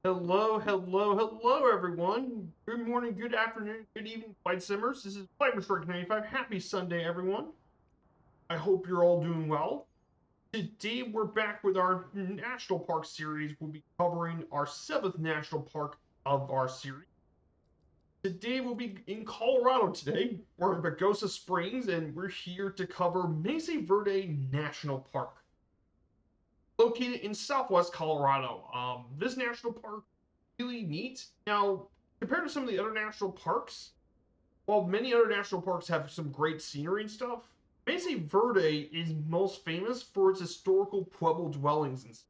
Hello, hello, hello, everyone. Good morning, good afternoon, good evening, Flight Simmers. This is Flight Instructor 95. Happy Sunday, everyone. I hope you're all doing well. Today, we're back with our National Park series. We'll be covering our seventh National Park of our series. Today, we'll be in Colorado today. We're in Pagosa Springs, and we're here to cover Mesa Verde National Park, located in southwest Colorado. This national park really neat. Now, compared to some of the other national parks, while many other national parks have some great scenery and stuff, Mesa Verde is most famous for its historical Pueblo dwellings.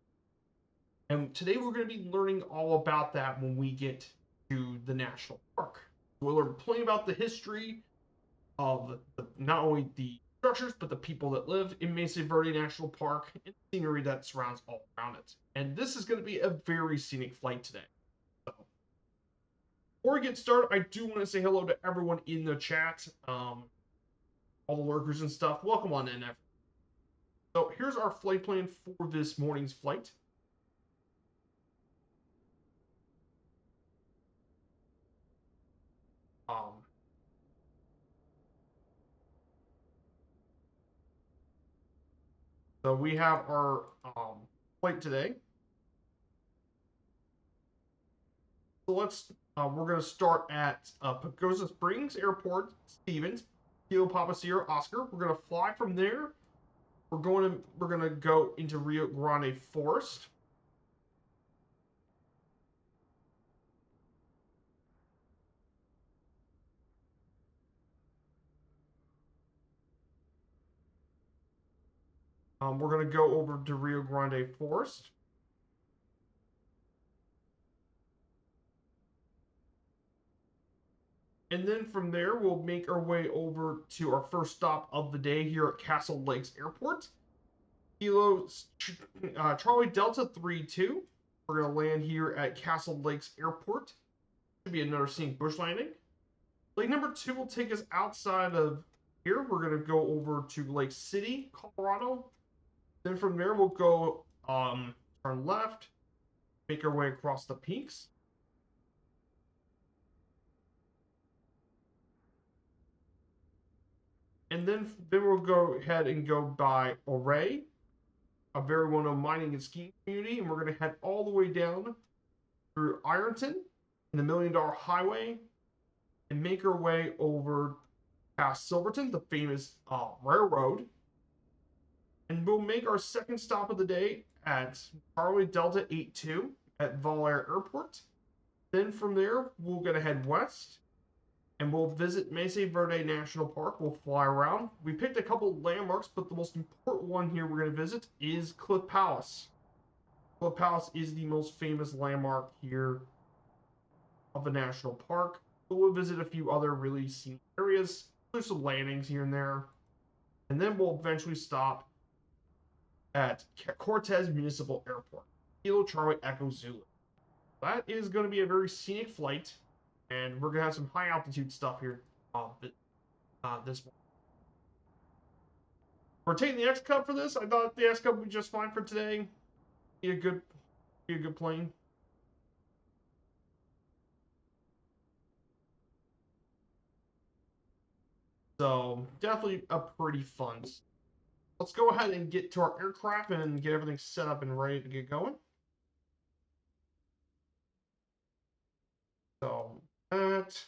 And today we're going to be learning all about that when we get to the national park. We'll learn plenty about the history of not only the structures, but the people that live in Mesa Verde National Park and the scenery that surrounds all around it. And this is going to be a very scenic flight today. Before we get started, I do want to say hello to everyone in the chat, all the lurkers and stuff. Welcome on in, everyone. So here's our flight plan for this morning's flight. So we have our flight today. So we're going to start at Pagosa Springs Airport, Stevens, Kilo Papa Sierra Oscar. We're going to fly from there. We're going to go into Rio Grande Forest. We're going to go over to Rio Grande Forest. And then from there, we'll make our way over to our first stop of the day here at Castle Lakes Airport. Charlie Delta 32. We're going to land here at Castle Lakes Airport. Should be another scenic bush landing. Lake number 2 will take us outside of here. We're going to go over to Lake City, Colorado. Then from there, we'll go turn left, make our way across the peaks. And then we'll go ahead and go by Ouray, a very well-known mining and skiing community, and we're going to head all the way down through Ironton and the $1 Million Highway and make our way over past Silverton, the famous railroad. And we'll make our second stop of the day at Charlie Delta 82 at Valair Airport. Then from there, we're going to head west and we'll visit Mesa Verde National Park. We'll fly around. We picked a couple landmarks, but the most important one here we're going to visit is Cliff Palace. Cliff Palace is the most famous landmark here of the national park. But we'll visit a few other really scenic areas. There's some landings here and there. And then we'll eventually stop at Cortez Municipal Airport. Kilo Charlie Echo Zulu. That is going to be a very scenic flight. And we're going to have some high altitude stuff here this morning. We're taking the X Cup for this. I thought the X Cup would be just fine for today. Be a good plane. So definitely a pretty fun. Let's go ahead and get to our aircraft and get everything set up and ready to get going. So that.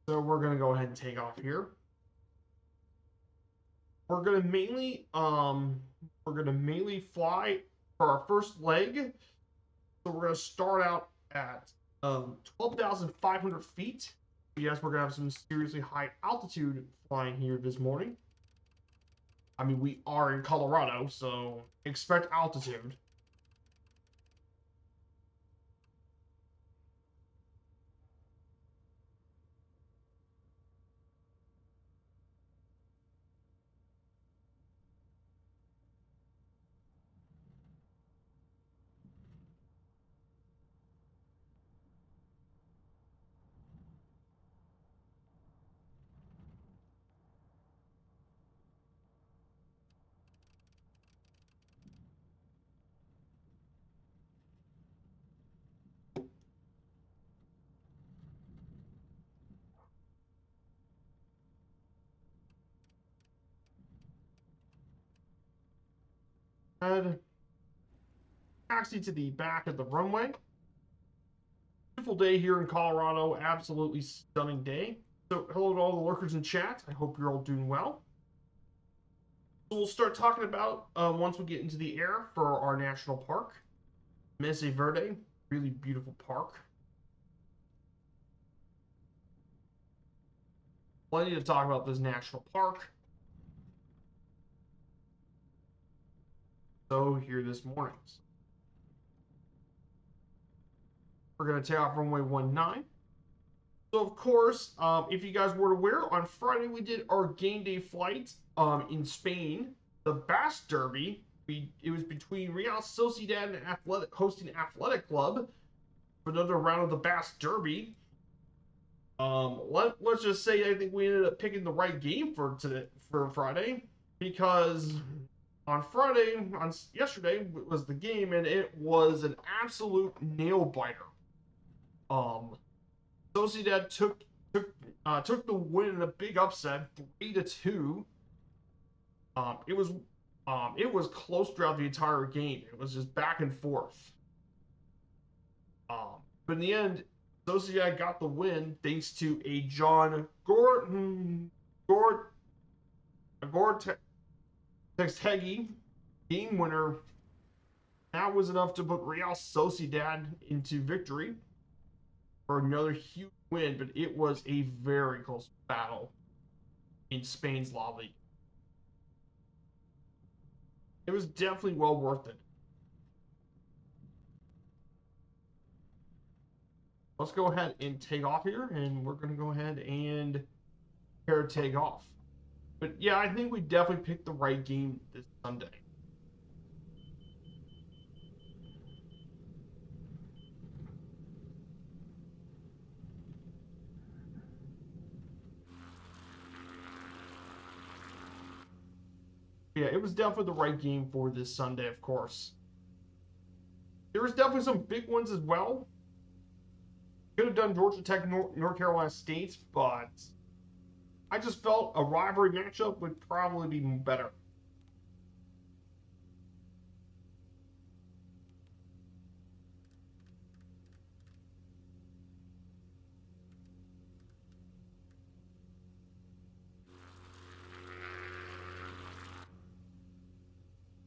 So we're going to go ahead and take off here. We're going to mainly fly for our first leg. So we're going to start out at 12,500 feet. Yes, we're going to have some seriously high altitude flying here this morning. I mean, we are in Colorado, so expect altitude. ahead, taxi to the back of the runway. Beautiful day here in Colorado. Absolutely stunning day. So hello to all the lurkers in chat. I hope you're all doing well. So we'll start talking about once we get into the air for our national park, Mesa Verde. Really beautiful park. Plenty to talk about this national park. So here this morning. We're going to take off runway 19. So of course, if you guys weren't aware, on Friday we did our game day flight in Spain, the Basque Derby. It was between Real Sociedad and hosting Athletic Club for another round of the Basque Derby. Let's just say I think we ended up picking the right game for Friday, because on yesterday was the game, and it was an absolute nail biter. Sociedad took the win in a big upset, 3-2. It was close throughout the entire game. It was just back and forth. But in the end, Sociedad got the win thanks to a John Textegi game winner. That was enough to put Real Sociedad into victory for another huge win, but it was a very close battle in Spain's La Liga. It was definitely well worth it. Let's go ahead and take off here, and we're going to go ahead and prepare to take off. But yeah, I think we definitely picked the right game this Sunday. Yeah, it was definitely the right game for this Sunday, of course. There was definitely some big ones as well. Could have done Georgia Tech, North Carolina State, but I just felt a rivalry matchup would probably be better.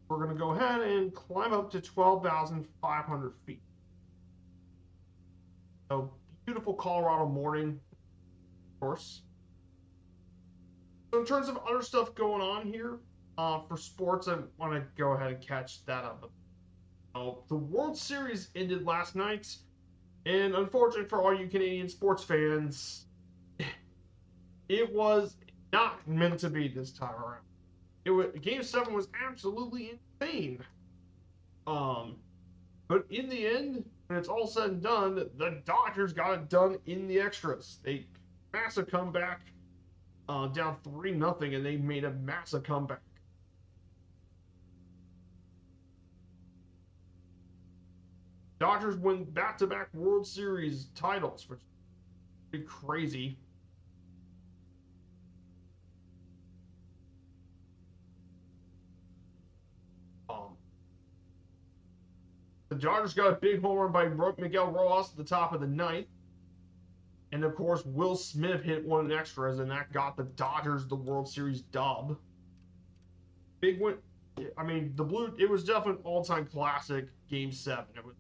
We're going to go ahead and climb up to 12,500 feet. So, beautiful Colorado morning, of course. So in terms of other stuff going on here, for sports, I want to go ahead and catch that up. The World Series ended last night, and unfortunately for all you Canadian sports fans, it was not meant to be this time around. Game 7 was absolutely insane. But in the end, when it's all said and done, the Dodgers got it done in the extras. They massive comeback, down 3-0, and they made a massive comeback. Dodgers win back-to-back World Series titles, which is pretty crazy. The Dodgers got a big home run by Miguel Rojas at the top of the ninth. And of course, Will Smith hit one in extras, and that got the Dodgers the World Series dub. Big win. I mean, it was definitely an all-time classic Game 7. It was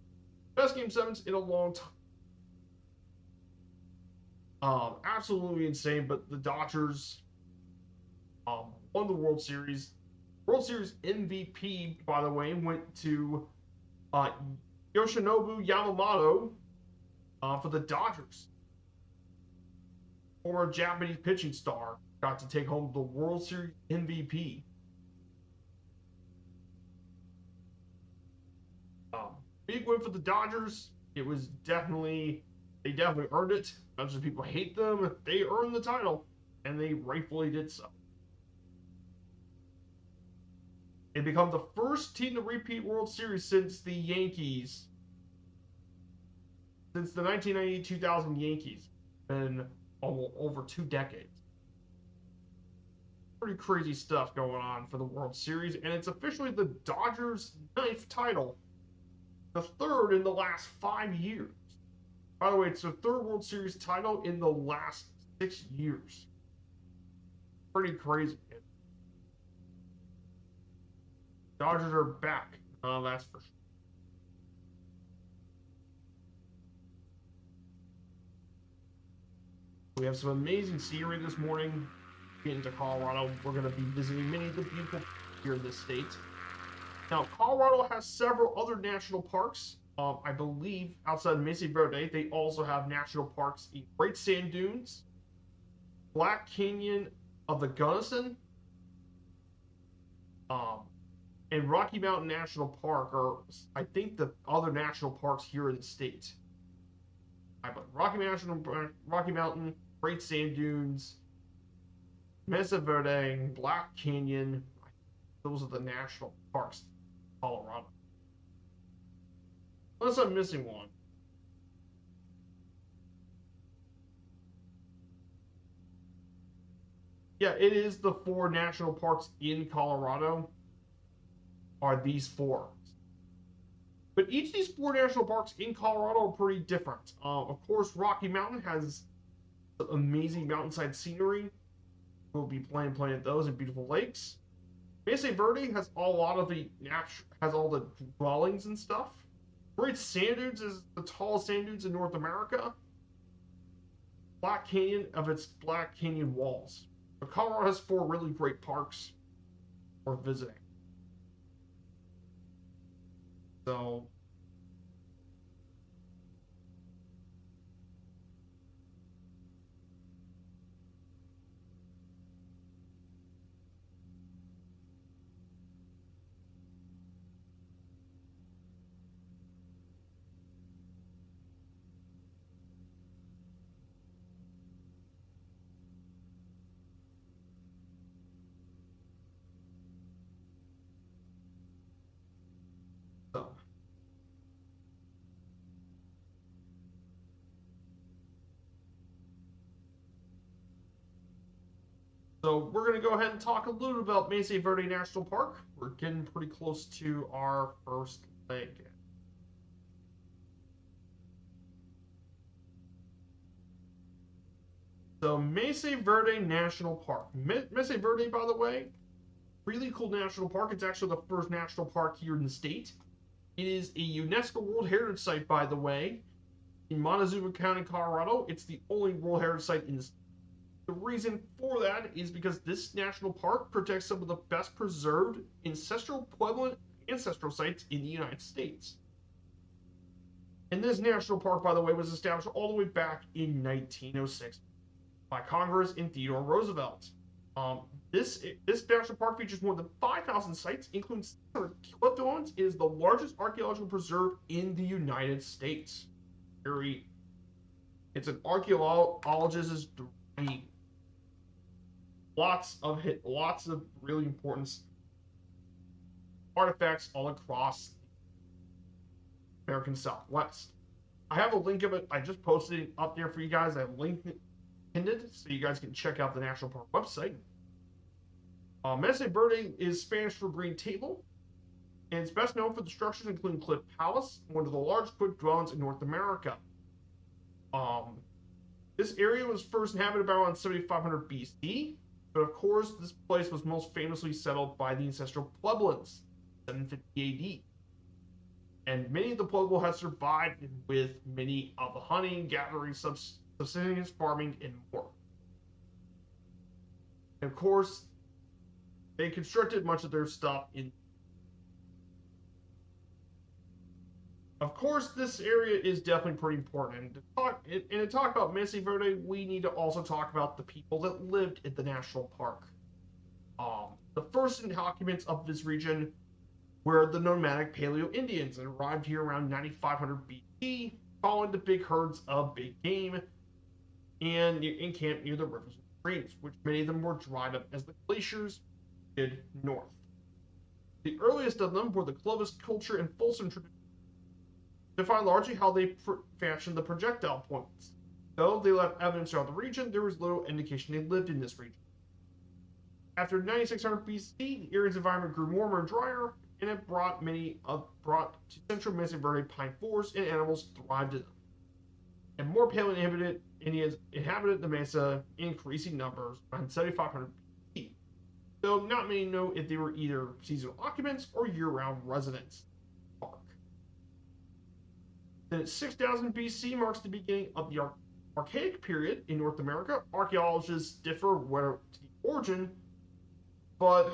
the best Game 7s in a long time. Absolutely insane, but the Dodgers won the World Series. World Series MVP, by the way, went to Yoshinobu Yamamoto for the Dodgers. Former Japanese pitching star got to take home the World Series MVP. Big win for the Dodgers. It was they definitely earned it. As much as people hate them, they earned the title, and they rightfully did so. They become the first team to repeat World Series since the Yankees. Since the 1998-2000 Yankees. Been over 2 decades. pretty crazy stuff going on for the World Series, and it's officially the Dodgers' 9th title, the 3rd in the last 5 years. By the way, it's the 3rd World Series title in the last 6 years. Pretty crazy. Dodgers are back. That's for sure. We have some amazing scenery this morning. Getting to Colorado, we're going to be visiting many of the beautiful here in this state. Now, Colorado has several other national parks. I believe outside of Mesa Verde, they also have national parks in Great Sand Dunes, Black Canyon of the Gunnison, and Rocky Mountain National Park are, I think, the other national parks here in the state. Rocky Mountain, Great Sand Dunes, Mesa Verde, Black Canyon, those are the national parks in Colorado. Unless I'm missing one. Yeah, it is the 4 national parks in Colorado are these 4. But each of these 4 national parks in Colorado are pretty different. Of course, Rocky Mountain has amazing mountainside scenery. We'll be playing at those and beautiful lakes. Mesa Verde has a lot of has all the dwellings and stuff. Great Sand Dunes is the tallest sand dunes in North America. Black Canyon of its Black Canyon walls. But Colorado has 4 really great parks for visiting. So So we're going to go ahead and talk a little about Mesa Verde National Park. We're getting pretty close to our first leg. So Mesa Verde National Park. Mesa Verde, by the way, really cool national park. It's actually the first national park here in the state. It is a UNESCO World Heritage Site, by the way, in Montezuma County, Colorado. It's the only World Heritage Site in the state. The reason for that is because this national park protects some of the best preserved ancestral Puebloan ancestral sites in the United States. And this national park, by the way, was established all the way back in 1906 by Congress and Theodore Roosevelt. This national park features more than 5,000 sites, including 600 cliff dwellings. It is the largest archaeological preserve in the United States. It's an archaeologist's dream. Lots of really important artifacts all across the American Southwest. I have a link of it. I just posted it up there for you guys. I linked it so you guys can check out the National Park website. Mesa Verde is Spanish for green table, and it's best known for the structures including Cliff Palace, one of the largest cliff dwellings in North America. This area was first inhabited by around 7,500 BC. But of course, this place was most famously settled by the ancestral Puebloans, 750 AD. And many of the Pueblo have survived with many of the hunting, gathering, subsistence farming, and more. And of course, they constructed much of their stuff in. Of course, this area is definitely pretty important. And to talk about Mesa Verde, we need to also talk about the people that lived at the national park. The first occupants of this region were the nomadic Paleo Indians that arrived here around 9,500 BC, following the big herds of big game and encamped near the rivers and streams, which many of them were dried up as the glaciers headed north. The earliest of them were the Clovis culture and Folsom tradition, defined largely how they fashioned the projectile points. Though they left evidence throughout the region, there was little indication they lived in this region. After 9600 BC, the area's environment grew warmer and drier, and it brought to central Mesa Verde pine forests, and animals thrived in them. And more paleo-inhabited Indians inhabited the Mesa in increasing numbers around 7500 BC, though not many know if they were either seasonal occupants or year-round residents. Then at 6000 BC marks the beginning of the Archaic period in North America. Archaeologists differ where to the origin, but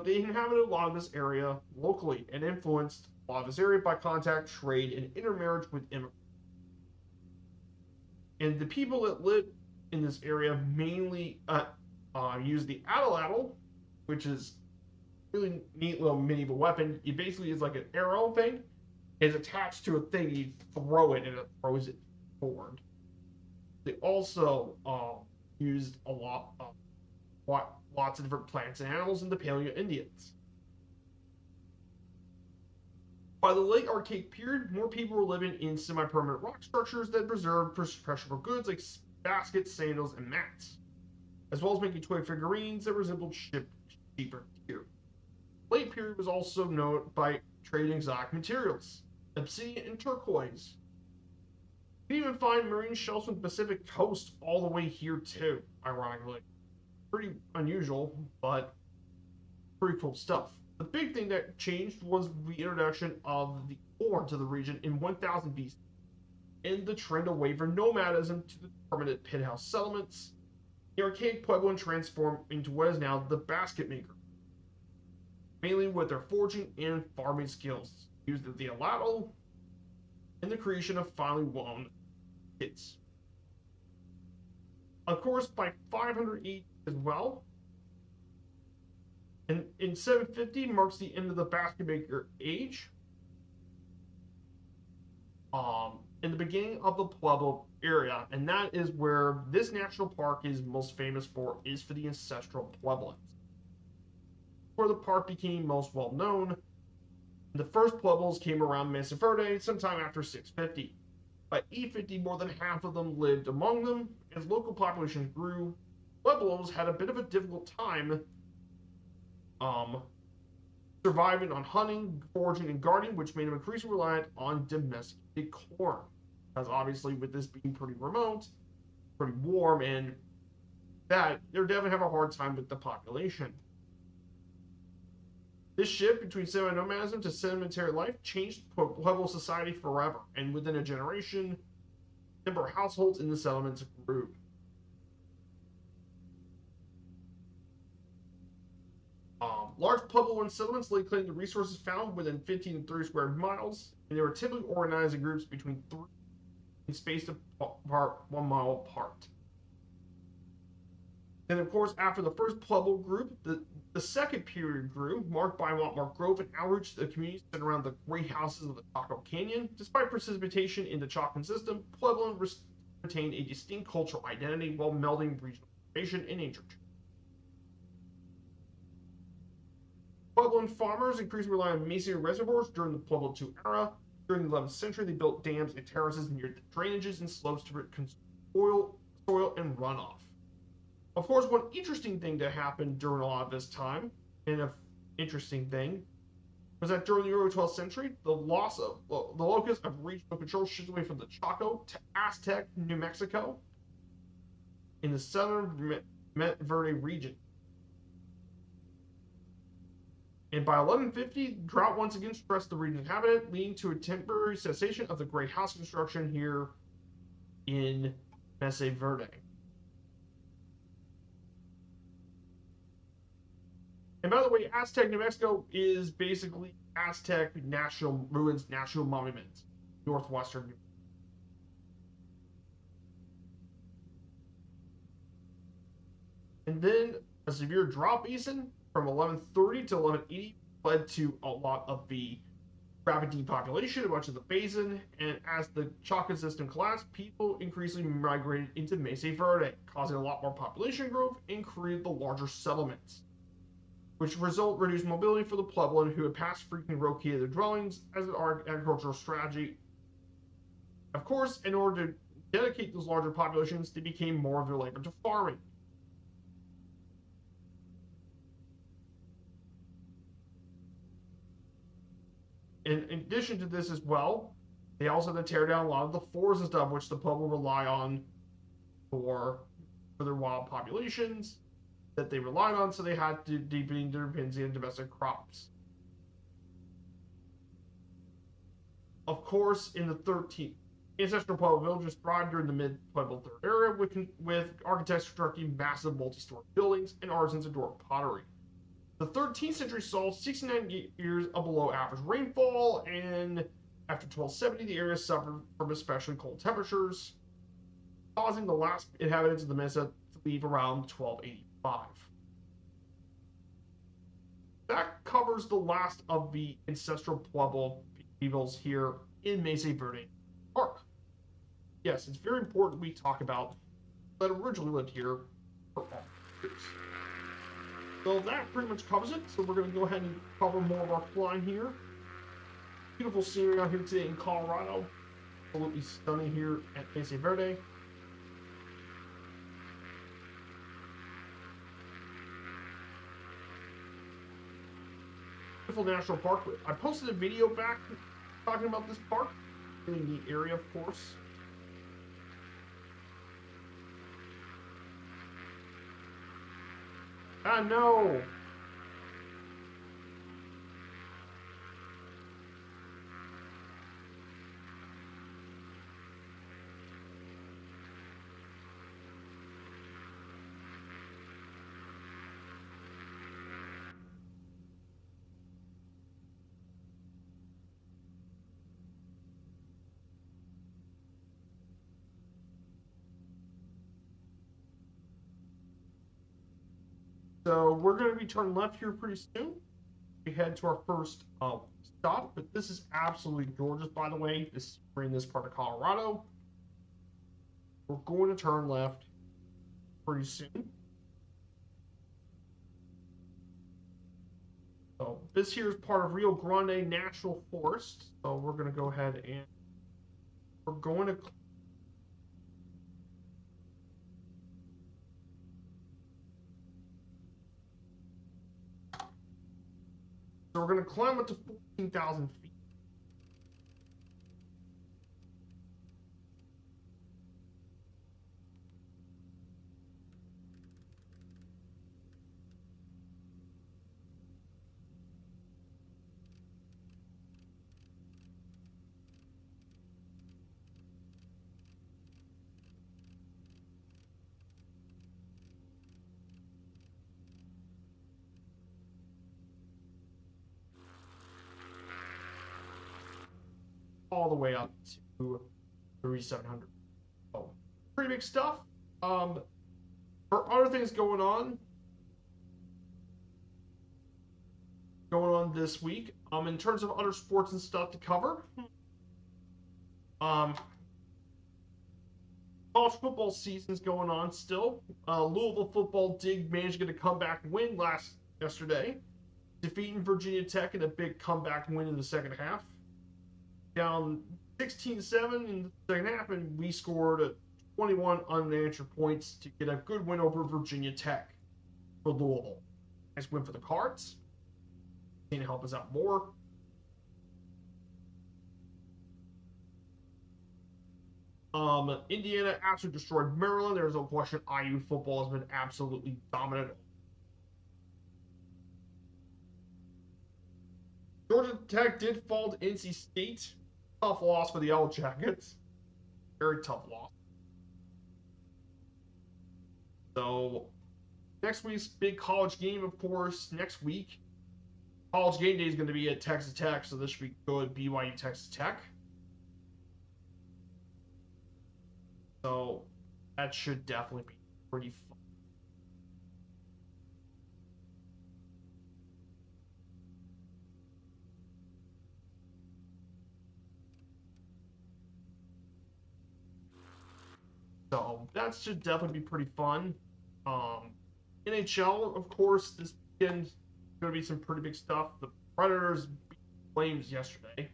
they inhabited a lot of this area locally and influenced a lot of this area by contact, trade, and intermarriage with immigrants. And the people that lived in this area mainly used the atlatl, which is a really neat little medieval weapon. It basically is like an arrow thing. It's attached to a thing. You throw it, and it throws it forward. They also used a lot of lots of different plants and animals in the Paleo Indians. By the late Archaic period, more people were living in semi-permanent rock structures that preserved perishable goods like baskets, sandals, and mats, as well as making toy figurines that resembled sheep or deer. The late period was also known by trading exotic materials, obsidian and turquoise. You can even find marine shells from the Pacific coast all the way here too, ironically. Pretty unusual, but pretty cool stuff. The big thing that changed was the introduction of the ore to the region in 1000 BC, and the trend away from nomadism to the permanent pit house settlements. The archaic Puebloan transformed into what is now the basket maker, mainly with their forging and farming skills, used the atlatl in the creation of finely woven kits. Of course, by 500 AD as well, and in 750 marks the end of the basket maker age, in the beginning of the Pueblo area, and that is where this national park is most famous for, is for the ancestral Pueblans. Where the park became most well known, the first Pueblos came around Mesa Verde sometime after 650. By 850, more than half of them lived among them. As local populations grew, Pueblos had a bit of a difficult time surviving on hunting, foraging, and guarding, which made them increasingly reliant on domesticated corn. Because obviously, with this being pretty remote, pretty warm, and that, they're definitely have a hard time with the population. This shift between semi-nomadism to sedentary life changed Pueblo society forever, and within a generation, the number of households in the settlements grew. Large Puebloan settlements laid claim to resources found within 15 to 30 square miles, and they were typically organized in groups between 3 and spaced apart 1 mile apart. And of course, after the first Pueblo group, the second period grew, marked by a lot more growth and outreach to the communities centered around the great houses of the Chaco Canyon. Despite precipitation in the Chacan system, Pueblo retained a distinct cultural identity while melding regional information and nature. Puebloan farmers increasingly relied on masonry reservoirs during the Pueblo II era. During the 11th century, they built dams and terraces near the drainages and slopes to conserve soil and runoff. Of course, one interesting thing that happened during a lot of this time, and an interesting thing, was that during the early 12th century, the locus of regional control shifted away from the Chaco to Aztec, New Mexico, in the southern Verde region. And by 1150, drought once again stressed the region's inhabitant, leading to a temporary cessation of the great house construction here in Mesa Verde. And by the way, Aztec, New Mexico is basically Aztec National Ruins National Monument, northwestern New Mexico. And then a severe drought season from 1130 to 1180 led to a lot of the rapid depopulation of much of the basin, and as the Chaco system collapsed, people increasingly migrated into Mesa Verde, causing a lot more population growth and created the larger settlements, which reduced mobility for the Puebloan who had past frequently relocated their dwellings as an agricultural strategy. Of course, in order to dedicate those larger populations, they became more of their labor to farming. in addition to this as well, they also had to tear down a lot of the forests and stuff, which the Pueblo rely on for their wild populations that they relied on, so they had to deepen their dependency on domestic crops. Of course, in the 13th, ancestral Pueblo villages thrived during the mid-Pueblo Third era with architects constructing massive multi-story buildings and artisans adoring pottery. The 13th century saw 69 years of below average rainfall, and after 1270, the area suffered from especially cold temperatures, causing the last inhabitants of the Mesa to leave around 1285. That covers the last of the ancestral Pueblo peoples here in Mesa Verde Park. Yes, it's very important we talk about that originally lived here for all years. So that pretty much covers it. So we're going to go ahead and cover more of our flying here. Beautiful scenery out here today in Colorado. Absolutely stunning here at Mesa Verde. Beautiful national park. I posted a video back talking about this park. Really neat area, of course. Ah, no! So we're going to be turning left here pretty soon. We head to our first stop, but this is absolutely gorgeous, by the way. We're in this part of Colorado. We're going to turn left pretty soon. So this here is part of Rio Grande National Forest. So we're going to go ahead and we're going to climb up to 14,000 feet. All the way up to 3,700. Oh, pretty big stuff. For other things going on this week, in terms of other sports and stuff to cover, college football season's going on still. Louisville football did manage to get a comeback win yesterday, defeating Virginia Tech in a big comeback win in the second half. Down 16-7 in the second half, and we scored 21 unanswered points to get a good win over Virginia Tech for Louisville. Nice win for the Cards. Can help us out more. Indiana absolutely destroyed Maryland. There's no question IU football has been absolutely dominant. Georgia Tech did fall to NC State. Tough loss for the Yellow Jackets. Very tough loss. So, next week's big college game, of course, next week. College game day is going to be at Texas Tech, so this should be good. BYU Texas Tech. So, that should definitely be pretty fun. So that should definitely be pretty fun. NHL, of course, this weekend is going to be some pretty big stuff. The Predators beat the Flames yesterday.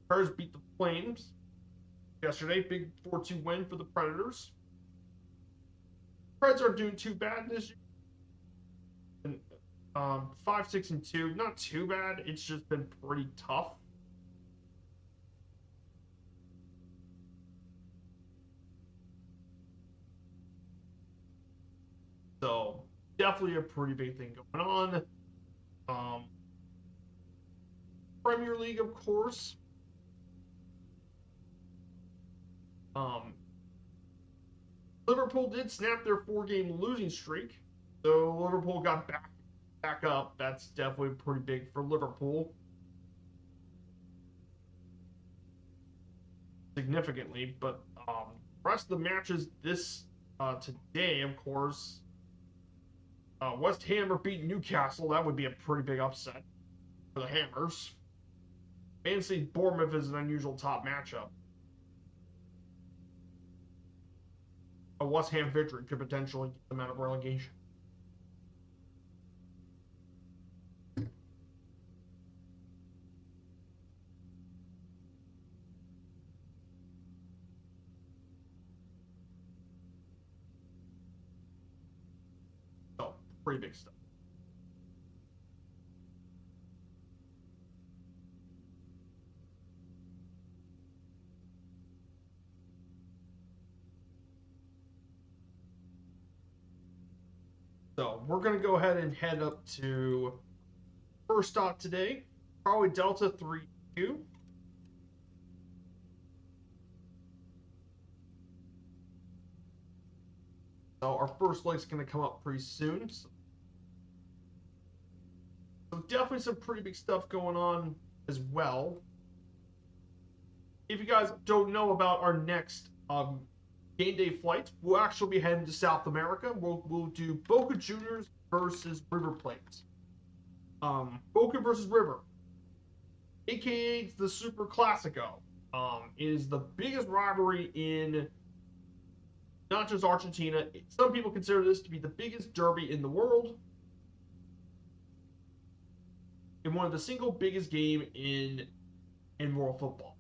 Predators beat the Flames yesterday. Big 4-2 win for the Predators. Preds aren't doing too bad this year. 5, 6, and 2. Not too bad. It's just been pretty tough. So definitely a pretty big thing going on. Um, Premier League, of course. Liverpool did snap their 4-game losing streak, so Liverpool got back up. That's definitely pretty big for Liverpool. Significantly, but the rest of the matches this today, of course, West Ham are beating Newcastle. That would be a pretty big upset for the Hammers. Man City Bournemouth is an unusual top matchup. A West Ham victory could potentially get them out of relegation. So, pretty big stuff. So, we're going to go ahead and head up to first stop today, probably Delta 3-2. So our first leg's going to come up pretty soon. So definitely some pretty big stuff going on as well. If you guys don't know about our next game day flight, we'll actually be heading to South America. We'll do Boca Juniors versus River Plate. Boca versus River, aka the Super Classico, is the biggest rivalry in not just Argentina. Some people consider this to be the biggest derby in the world, and one of the single biggest game in world football.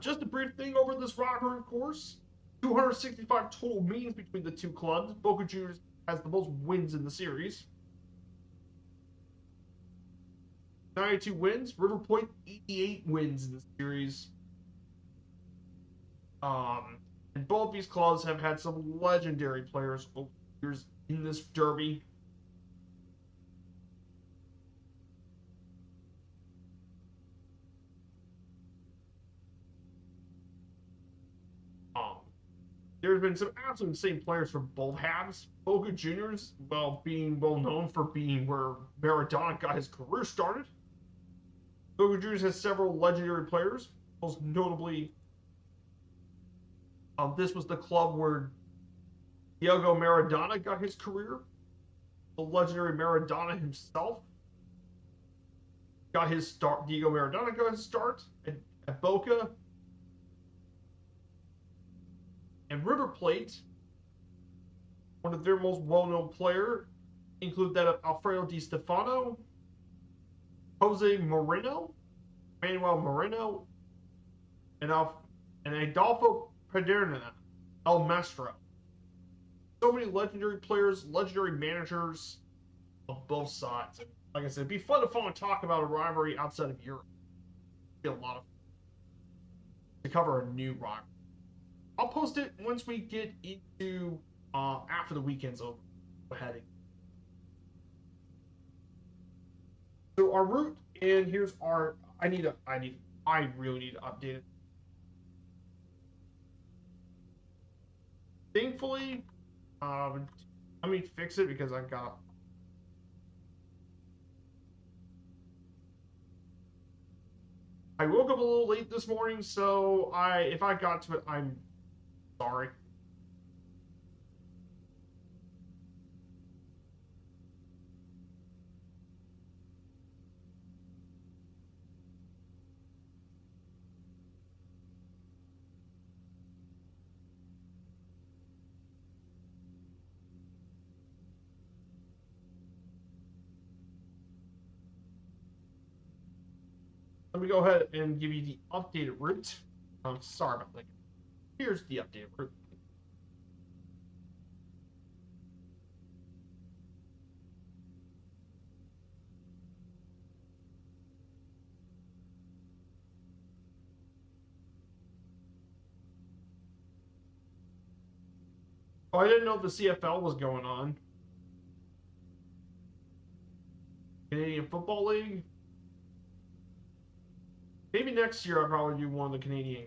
Just a brief thing over this rivalry, of course. 265 total meetings between the two clubs. Boca Juniors has the most wins in the series. 92 wins. River Plate 88 wins in the series. And both these clubs have had some legendary players over the years in this derby. There's been some absolute insane players from both halves. Boca Juniors, being well known for being where Maradona got his career started. Boca Juniors has several legendary players, most notably, this was the club where Diego Maradona got his career. The legendary Maradona himself got his start. Diego Maradona got his start at Boca. And River Plate, one of their most well-known players, include that of Alfredo Di Stefano, Jose Moreno, Manuel Moreno, and Adolfo Pedernera, El Maestro. So many legendary players, legendary managers of both sides. And like I said, it'd be fun to talk about a rivalry outside of Europe. It'd be a lot of fun to cover a new rivalry. I'll post it once we get into after the weekend's over. Heading. So our route, and here's our. I really need to update it. Thankfully, let me fix it because I woke up a little late this morning, so if I got to it, I'm sorry. Let me go ahead and give you the updated route. I'm sorry about that. Here's the updated route. Oh, I didn't know the CFL was going on. Canadian Football League. Maybe next year I'll probably do one of the Canadian.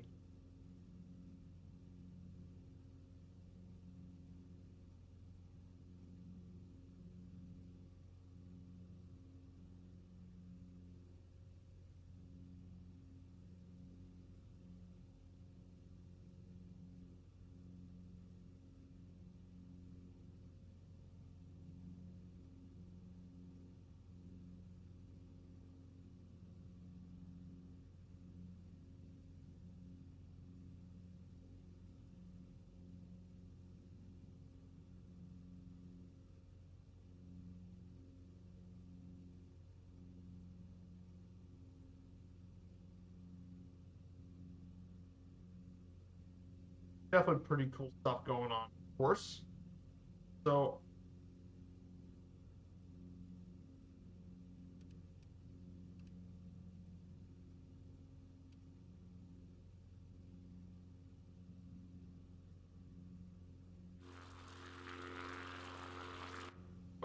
Definitely pretty cool stuff going on, of course. So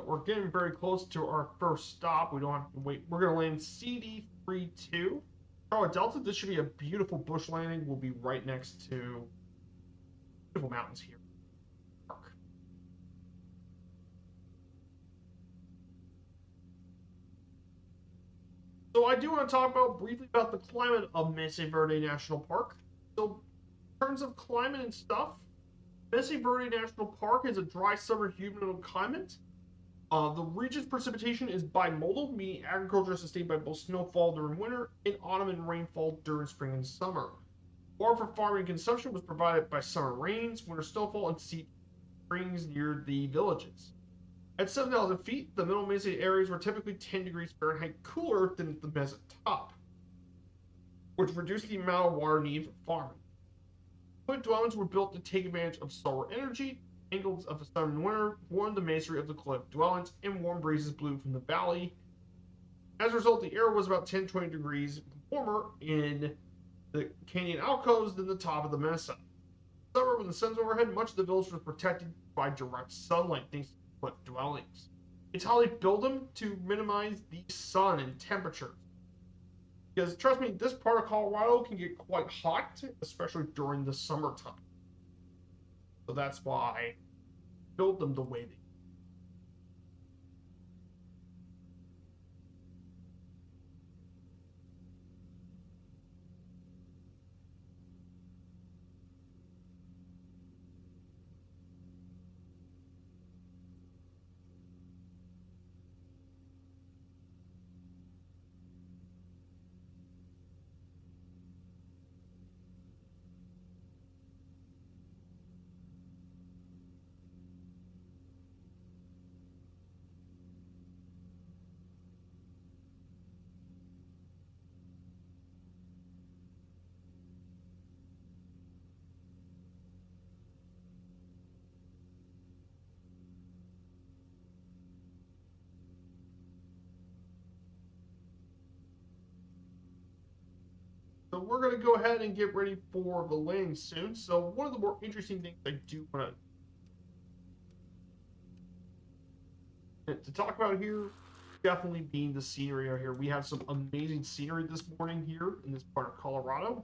we're getting very close to our first stop. We don't have to wait. We're going to land CD32. Oh, Delta, this should be a beautiful bush landing. We'll be right next to beautiful mountains here. So I do want to talk briefly about the climate of Mesa Verde National Park. So in terms of climate and stuff, Mesa Verde National Park is a dry summer humid climate. The region's precipitation is bimodal, meaning agriculture is sustained by both snowfall during winter and autumn and rainfall during spring and summer. Water for farming and consumption was provided by summer rains, winter snowfall, and steep springs near the villages. At 7,000 feet, the middle Mesa areas were typically 10 degrees Fahrenheit cooler than at the Mesa top, which reduced the amount of water needed for farming. Cliff dwellings were built to take advantage of solar energy. Angles of the sun and winter warmed the masonry of the cliff dwellings, and warm breezes blew from the valley. As a result, the air was about 10-20 degrees warmer in the canyon alcoves than the top of the Mesa. Summer, when the sun's overhead, much of the village was protected by direct sunlight thanks to cliff dwellings. It's how they build them to minimize the sun and temperatures. Because trust me, this part of Colorado can get quite hot, especially during the summertime. So that's why I build them the way they. So we're going to go ahead and get ready for the landing soon. So one of the more interesting things I do want to talk about here, definitely being the scenery out here. We have some amazing scenery this morning here in this part of Colorado.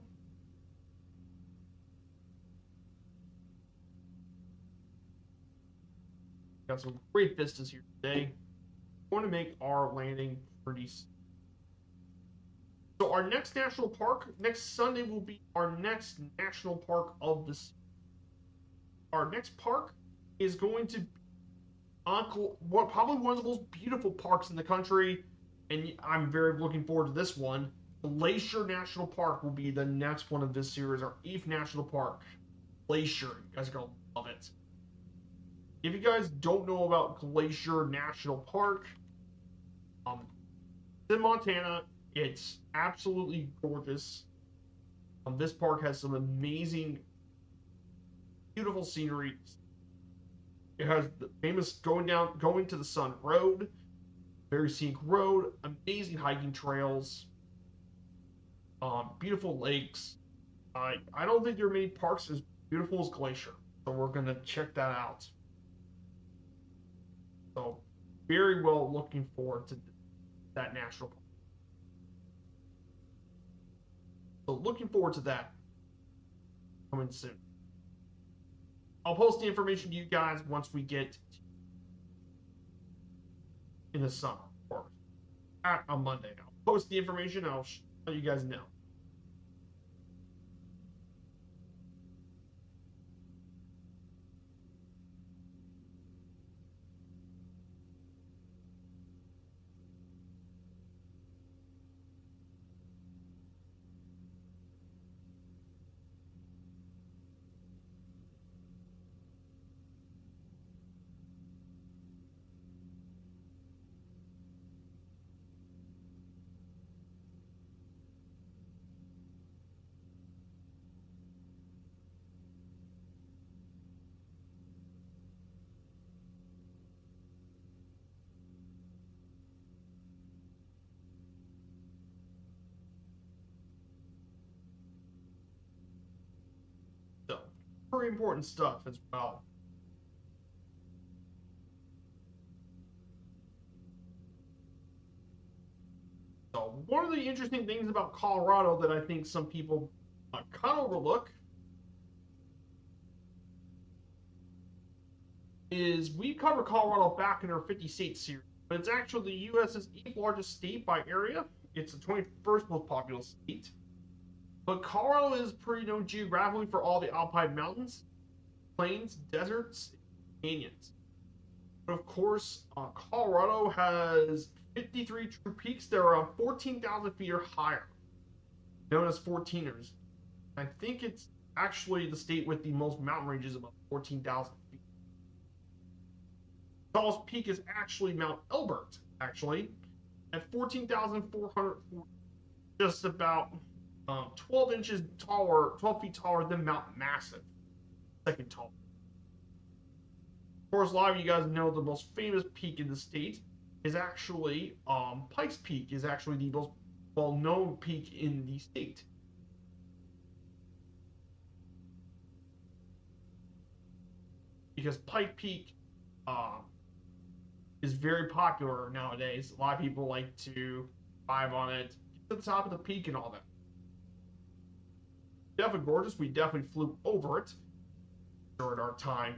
Got some great vistas here today. I want to make our landing pretty. So our next national park next Sunday will be our next national park of this. Our next park is going to be probably one of the most beautiful parks in the country, and I'm very looking forward to this one. Glacier National Park will be the next one of this series, our 8th national park. Glacier, you guys are gonna love it. If you guys don't know about Glacier National Park, it's in Montana. It's absolutely gorgeous. This park has some amazing, beautiful scenery. It has the famous going to the sun road, very scenic road, amazing hiking trails, beautiful lakes. I don't think there are many parks as beautiful as Glacier. So we're going to check that out. So very well looking forward to that national park. So looking forward to that coming soon. I'll post the information to you guys once we get in the summer, or on Monday. I'll post the information. I'll let you guys know. So pretty important stuff as well. So one of the interesting things about Colorado that I think some people kind of overlook is we cover Colorado back in our 50 state series, but it's actually the U.S.'s 8th largest state by area. It's the 21st most populous state. But Colorado is pretty known geographically for all the alpine mountains, plains, deserts, canyons. But of course, Colorado has 53 true peaks that are 14,000 feet or higher, known as 14ers. I think it's actually the state with the most mountain ranges above 14,000 feet. The tallest peak is actually Mount Elbert, actually, at 14,400, just about 12 inches taller, 12 feet taller than Mount Massive, second tallest. Of course, a lot of you guys know the most famous peak in the state is actually Pikes Peak, is actually the most well-known peak in the state. Because Pike Peak is very popular nowadays. A lot of people like to dive on it, get to the top of the peak and all that. Definitely gorgeous. We definitely flew over it during our time.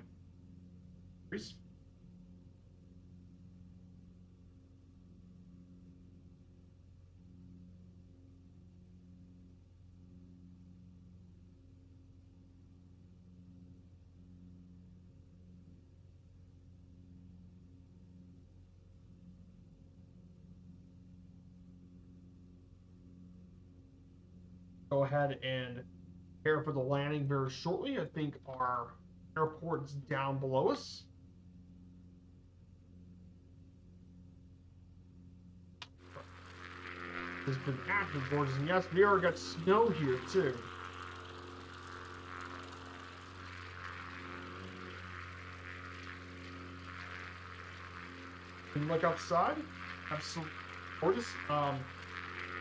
Go ahead and prepare for the landing very shortly. I think our airport's down below us. It's been absolutely gorgeous. And yes, we already got snow here too. Can you look outside? Absolutely gorgeous.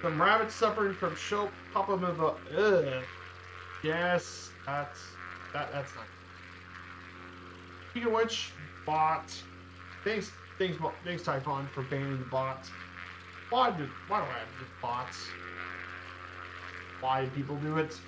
Some rabbits suffering from show pop up of a yes, that's not good. Speaking of which, bot. Thanks Typhon for banning the bot. Why do I have the bots? Why do people do it?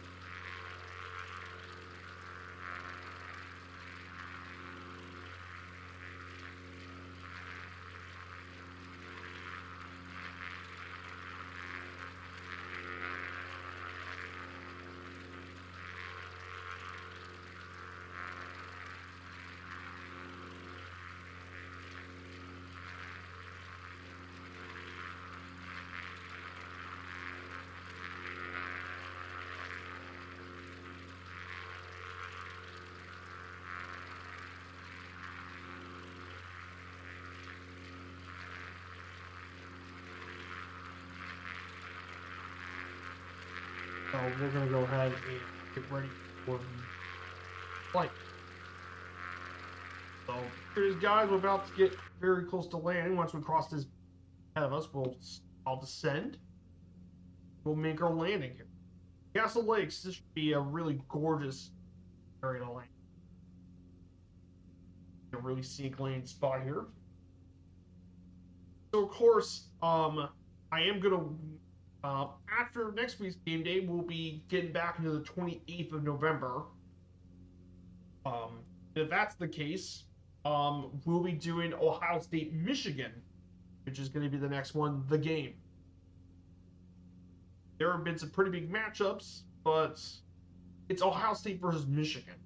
So we're gonna go ahead and get ready for flight. So here's guys, we're about to get very close to landing. Once we cross this ahead of us, I'll descend. We'll make our landing here. Castle Lakes, this should be a really gorgeous area to land. really scenic lane spot here. So of course, I am gonna after next week's game day, we'll be getting back into the 28th of November. If that's the case, we'll be doing Ohio State, Michigan, which is going to be the next one, the game. There have been some pretty big matchups, but it's Ohio State versus Michigan.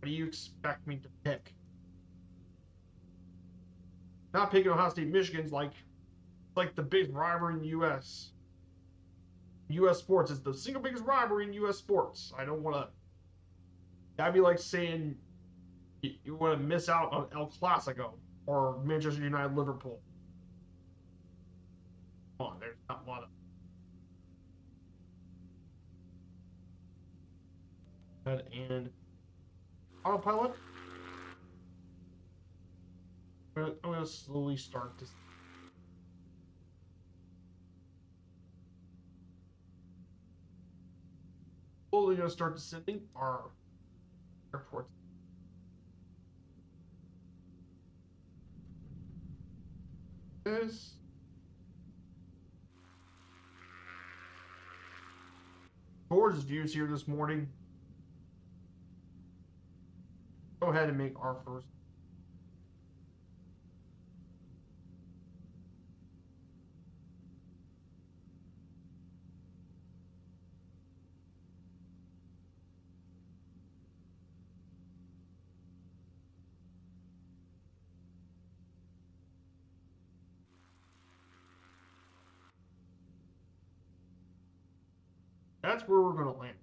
What do you expect me to pick? Not picking Ohio State, Michigan's like the big rivalry in the U.S. U.S. sports is the single biggest rivalry in U.S. sports. I don't want to. That'd be like saying you want to miss out on El Clasico or Manchester United Liverpool. Come on, there's not a lot of. And autopilot. I'm gonna slowly start this. Slowly gonna start descending our airport. This. Gorgeous views here this morning. Go ahead and make our first. That's where we're going to land.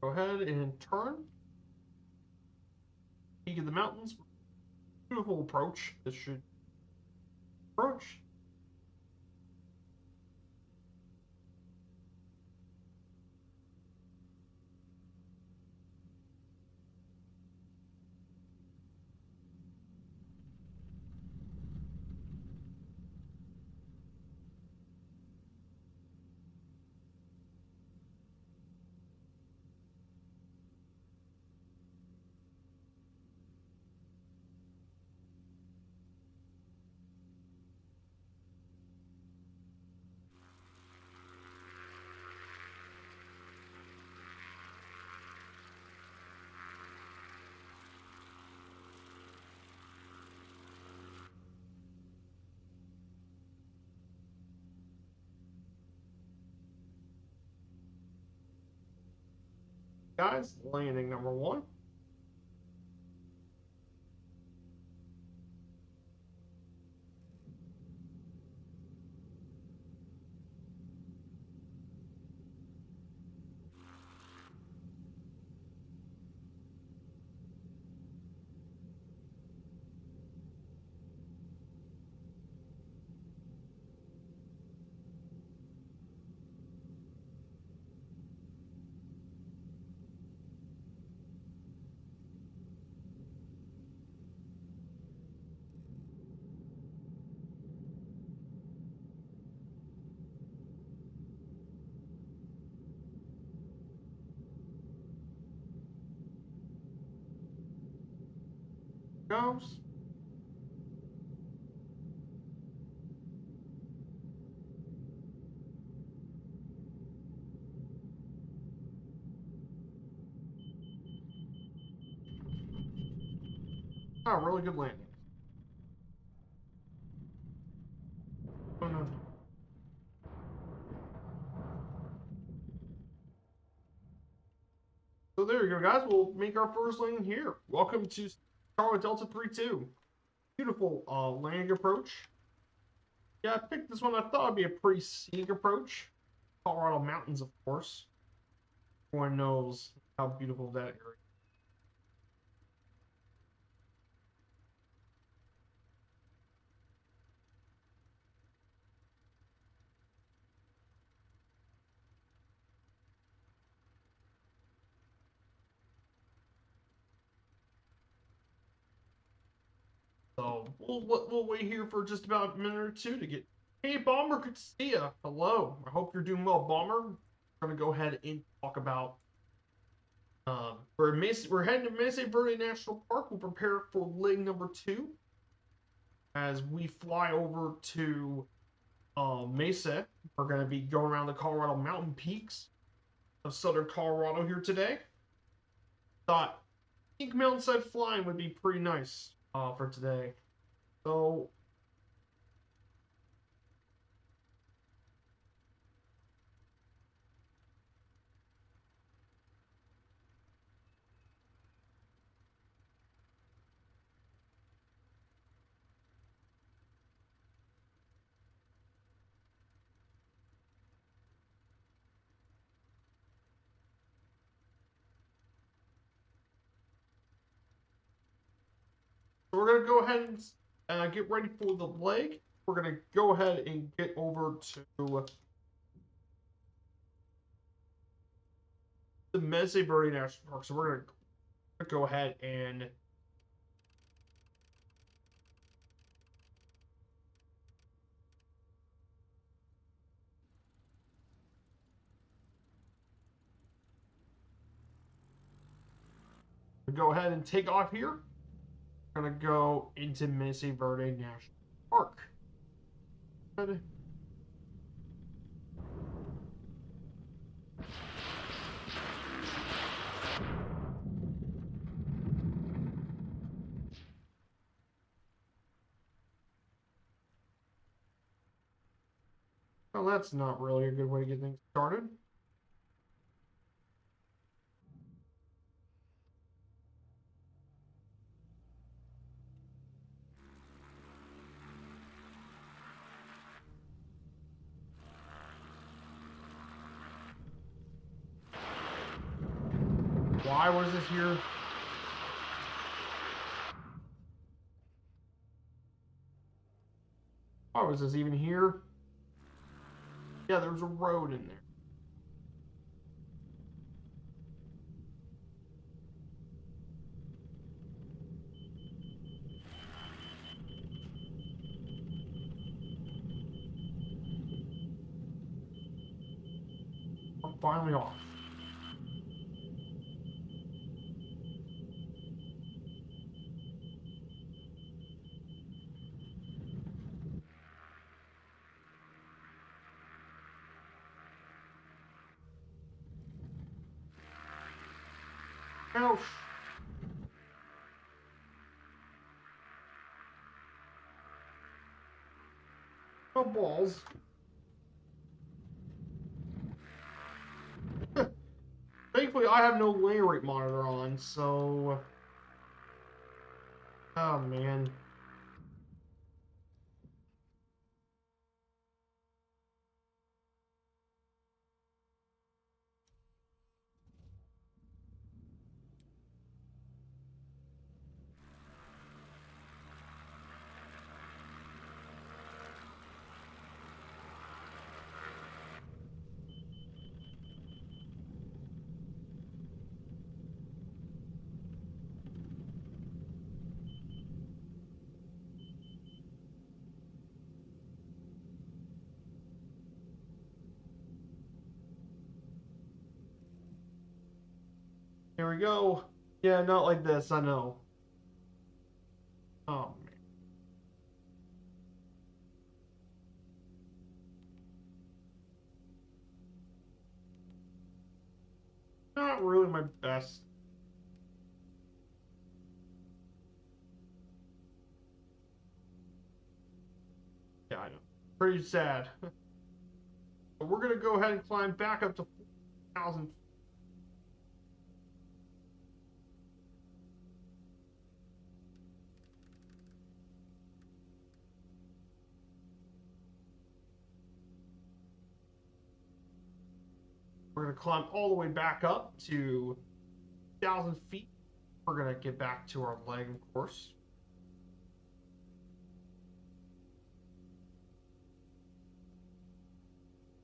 Go ahead and turn. Peak of the mountains. Beautiful approach. This should approach. Guys, landing number one. Goes. Oh, really good landing. Oh, no. So there you go, guys. We'll make our first landing here. Welcome to Charlotte Delta 32. Beautiful landing approach. Yeah, I picked this one. I thought it'd be a pretty scenic approach. Colorado mountains, of course. Everyone knows how beautiful that area is. So we'll wait here for just about a minute or two to get. Hey, Bomber, good to see you. Hello. I hope you're doing well, Bomber. We're gonna go ahead and talk about. We're heading to Mesa Verde National Park. We'll prepare for leg number 2 as we fly over to Mesa. We're going to be going around the Colorado mountain peaks of southern Colorado here today. Thought Pink Mountainside flying would be pretty nice for today. So we're going to go ahead and get ready for the leg. We're going to go ahead and get over to the Mesa Verde National Park. So we're going to go ahead and take off here. We're going to go into Mesa Verde National Park. Good. Well, that's not really a good way to get things started. Why was this here? Why was this even here? Yeah, there was a road in there. I'm finally off. Ouch. No balls. Thankfully, I have no layer rate monitor on, so... Oh, man. Here we go. Yeah, not like this, I know. Oh, man. Not really my best. Pretty sad. But we're going to go ahead and climb back up to 4,000. We're going to climb all the way back up to 1,000 feet. We're going to get back to our leg, of course.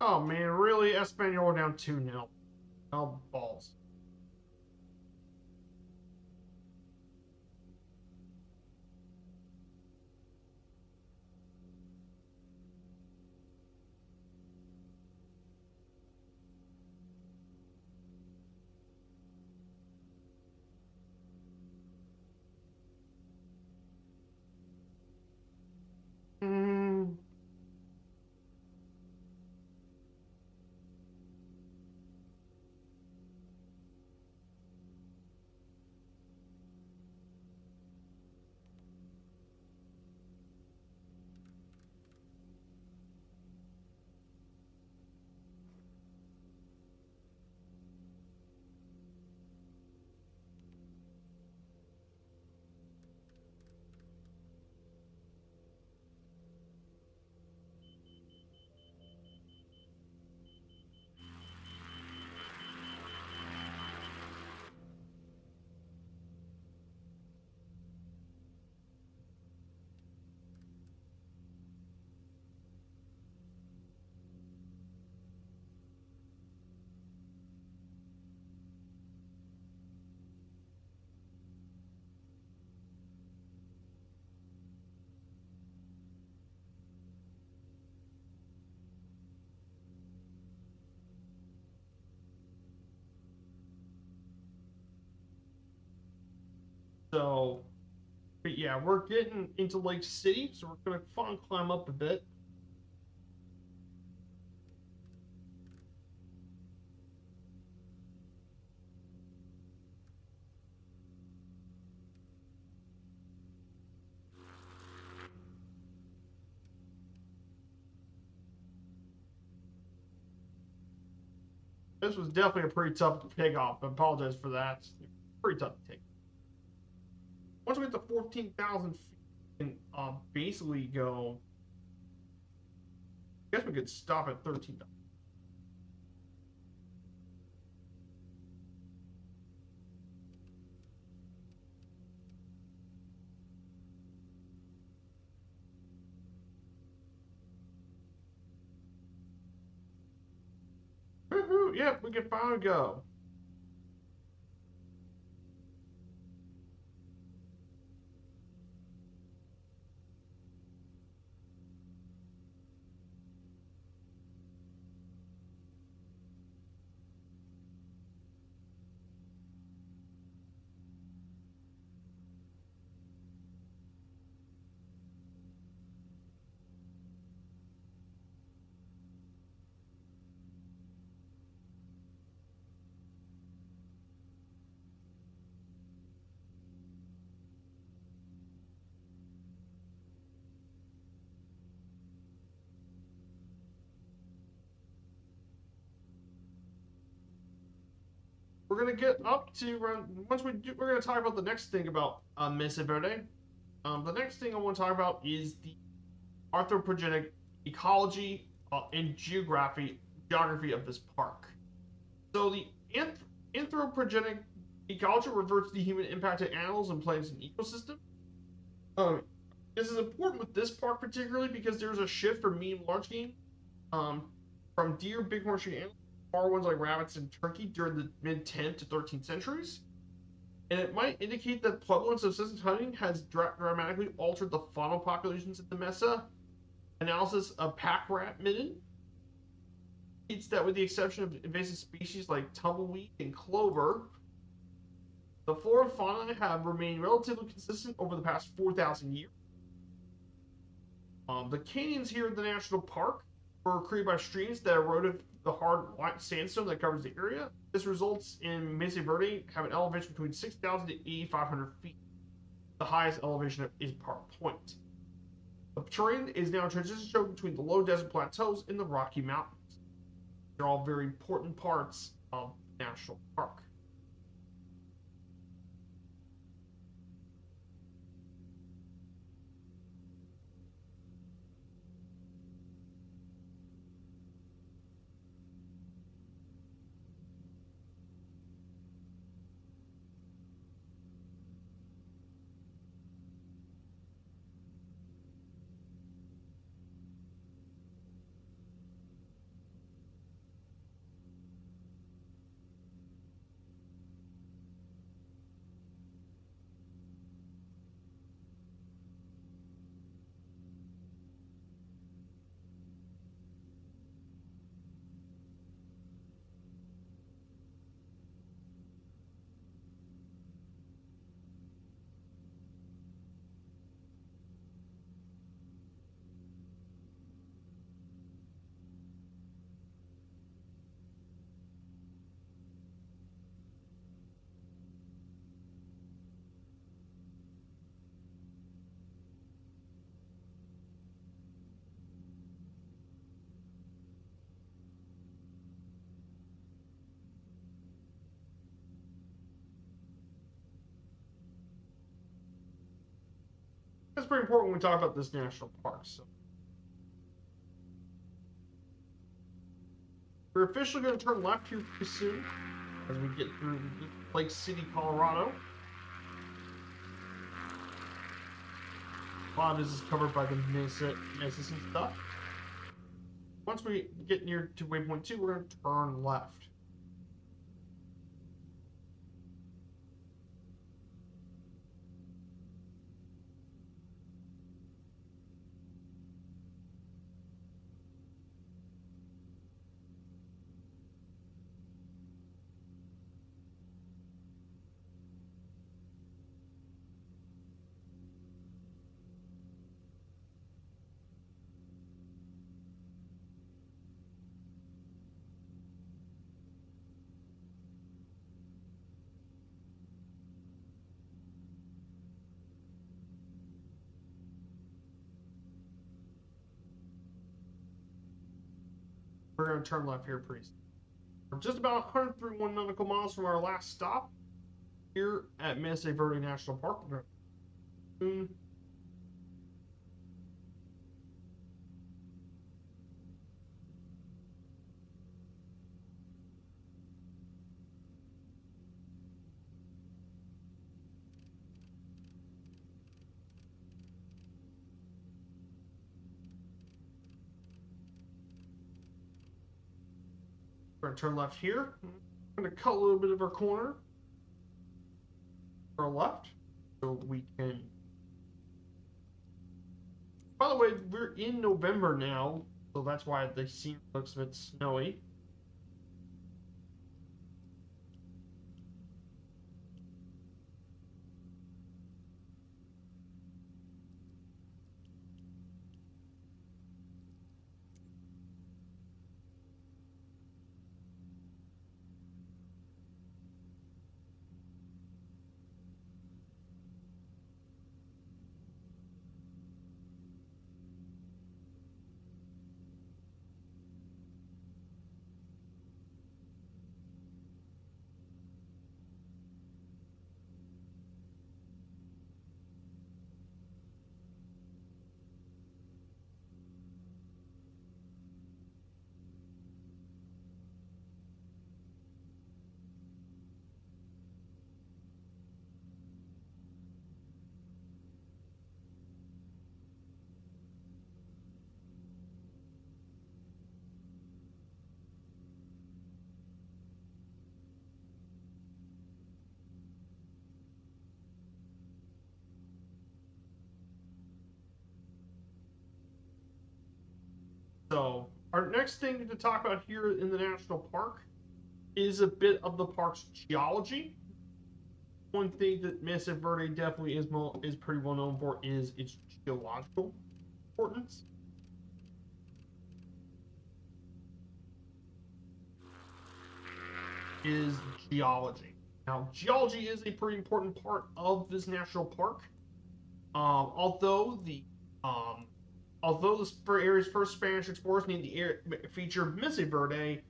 Oh man, really? Espanol down 2-0. Oh, balls. Mm, so, but yeah, we're getting into Lake City, so we're going to climb up a bit. This was definitely a pretty tough takeoff. I apologize for that. Pretty tough to take. Once we get to 14,000 feet, we can basically go. I guess we could stop at 13,000. Woohoo! Yep, we can finally go. We're gonna get up to once we do. We're gonna talk about the next thing about Mesa Verde. The next thing I want to talk about is the anthropogenic ecology and geography of this park. So the anthropogenic ecology refers to the human impact on animals and plants and ecosystems. Um, this is important with this park particularly because there's a shift from medium large game um, from deer, bighorn sheep animals, smaller ones like rabbits and turkey during the mid 10th to 13th centuries. And it might indicate that prevalence of subsistence hunting has dramatically altered the faunal populations in the Mesa. Analysis of pack rat midden indicates that with the exception of invasive species like tumbleweed and clover, the flora and fauna have remained relatively consistent over the past 4,000 years. The canyons here in the national park were created by streams that eroded the hard white sandstone that covers the area. This results in Mesa Verde having an elevation between 6,000 to 8,500 feet. The highest elevation is Park Point. The terrain is now a transition zone between the low desert plateaus and the Rocky Mountains. They're all very important parts of the national park. That's pretty important when we talk about this national park. So we're officially going to turn left here pretty soon as we get through Lake City, Colorado. A lot of this is covered by the Mesa and stuff. Once we get near to waypoint 2, we're going to turn left. We're going to turn left here pretty soon. We're just about 131 nautical miles from our last stop here at Mesa Verde National Park. We're going to turn left here. We're going to cut a little bit of our corner to our left so we can. By the way, we're in November now, so that's why the scene looks a bit snowy. So our next thing to talk about here in the national park is a bit of the park's geology. One thing that Mesa Verde definitely is pretty well known for is its geological importance. Is geology. Now, geology is a pretty important part of this national park. Although the although the area's first Spanish explorers named the area feature Mesa Verde,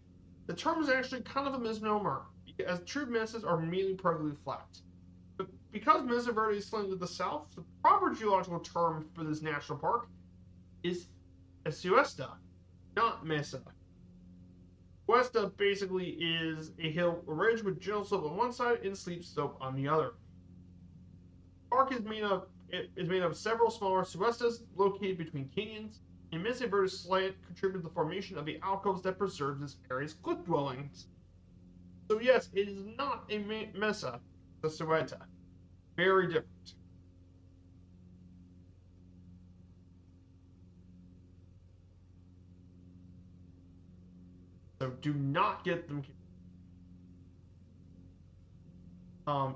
the term is actually kind of a misnomer, as true mesas are immediately perfectly flat. But because Mesa Verde is slanted to the south, the proper geological term for this national park is Suesta, not Mesa. Suesta basically is a hill, a ridge with gentle slope on one side and steep slope on the other. The park is made of several smaller Suestas located between canyons, and Mesa Verde's slant contributed to the formation of the alcoves that preserve this area's cliff dwellings. So yes, it is not a mesa, it's a Sueta. Very different. So do not get them.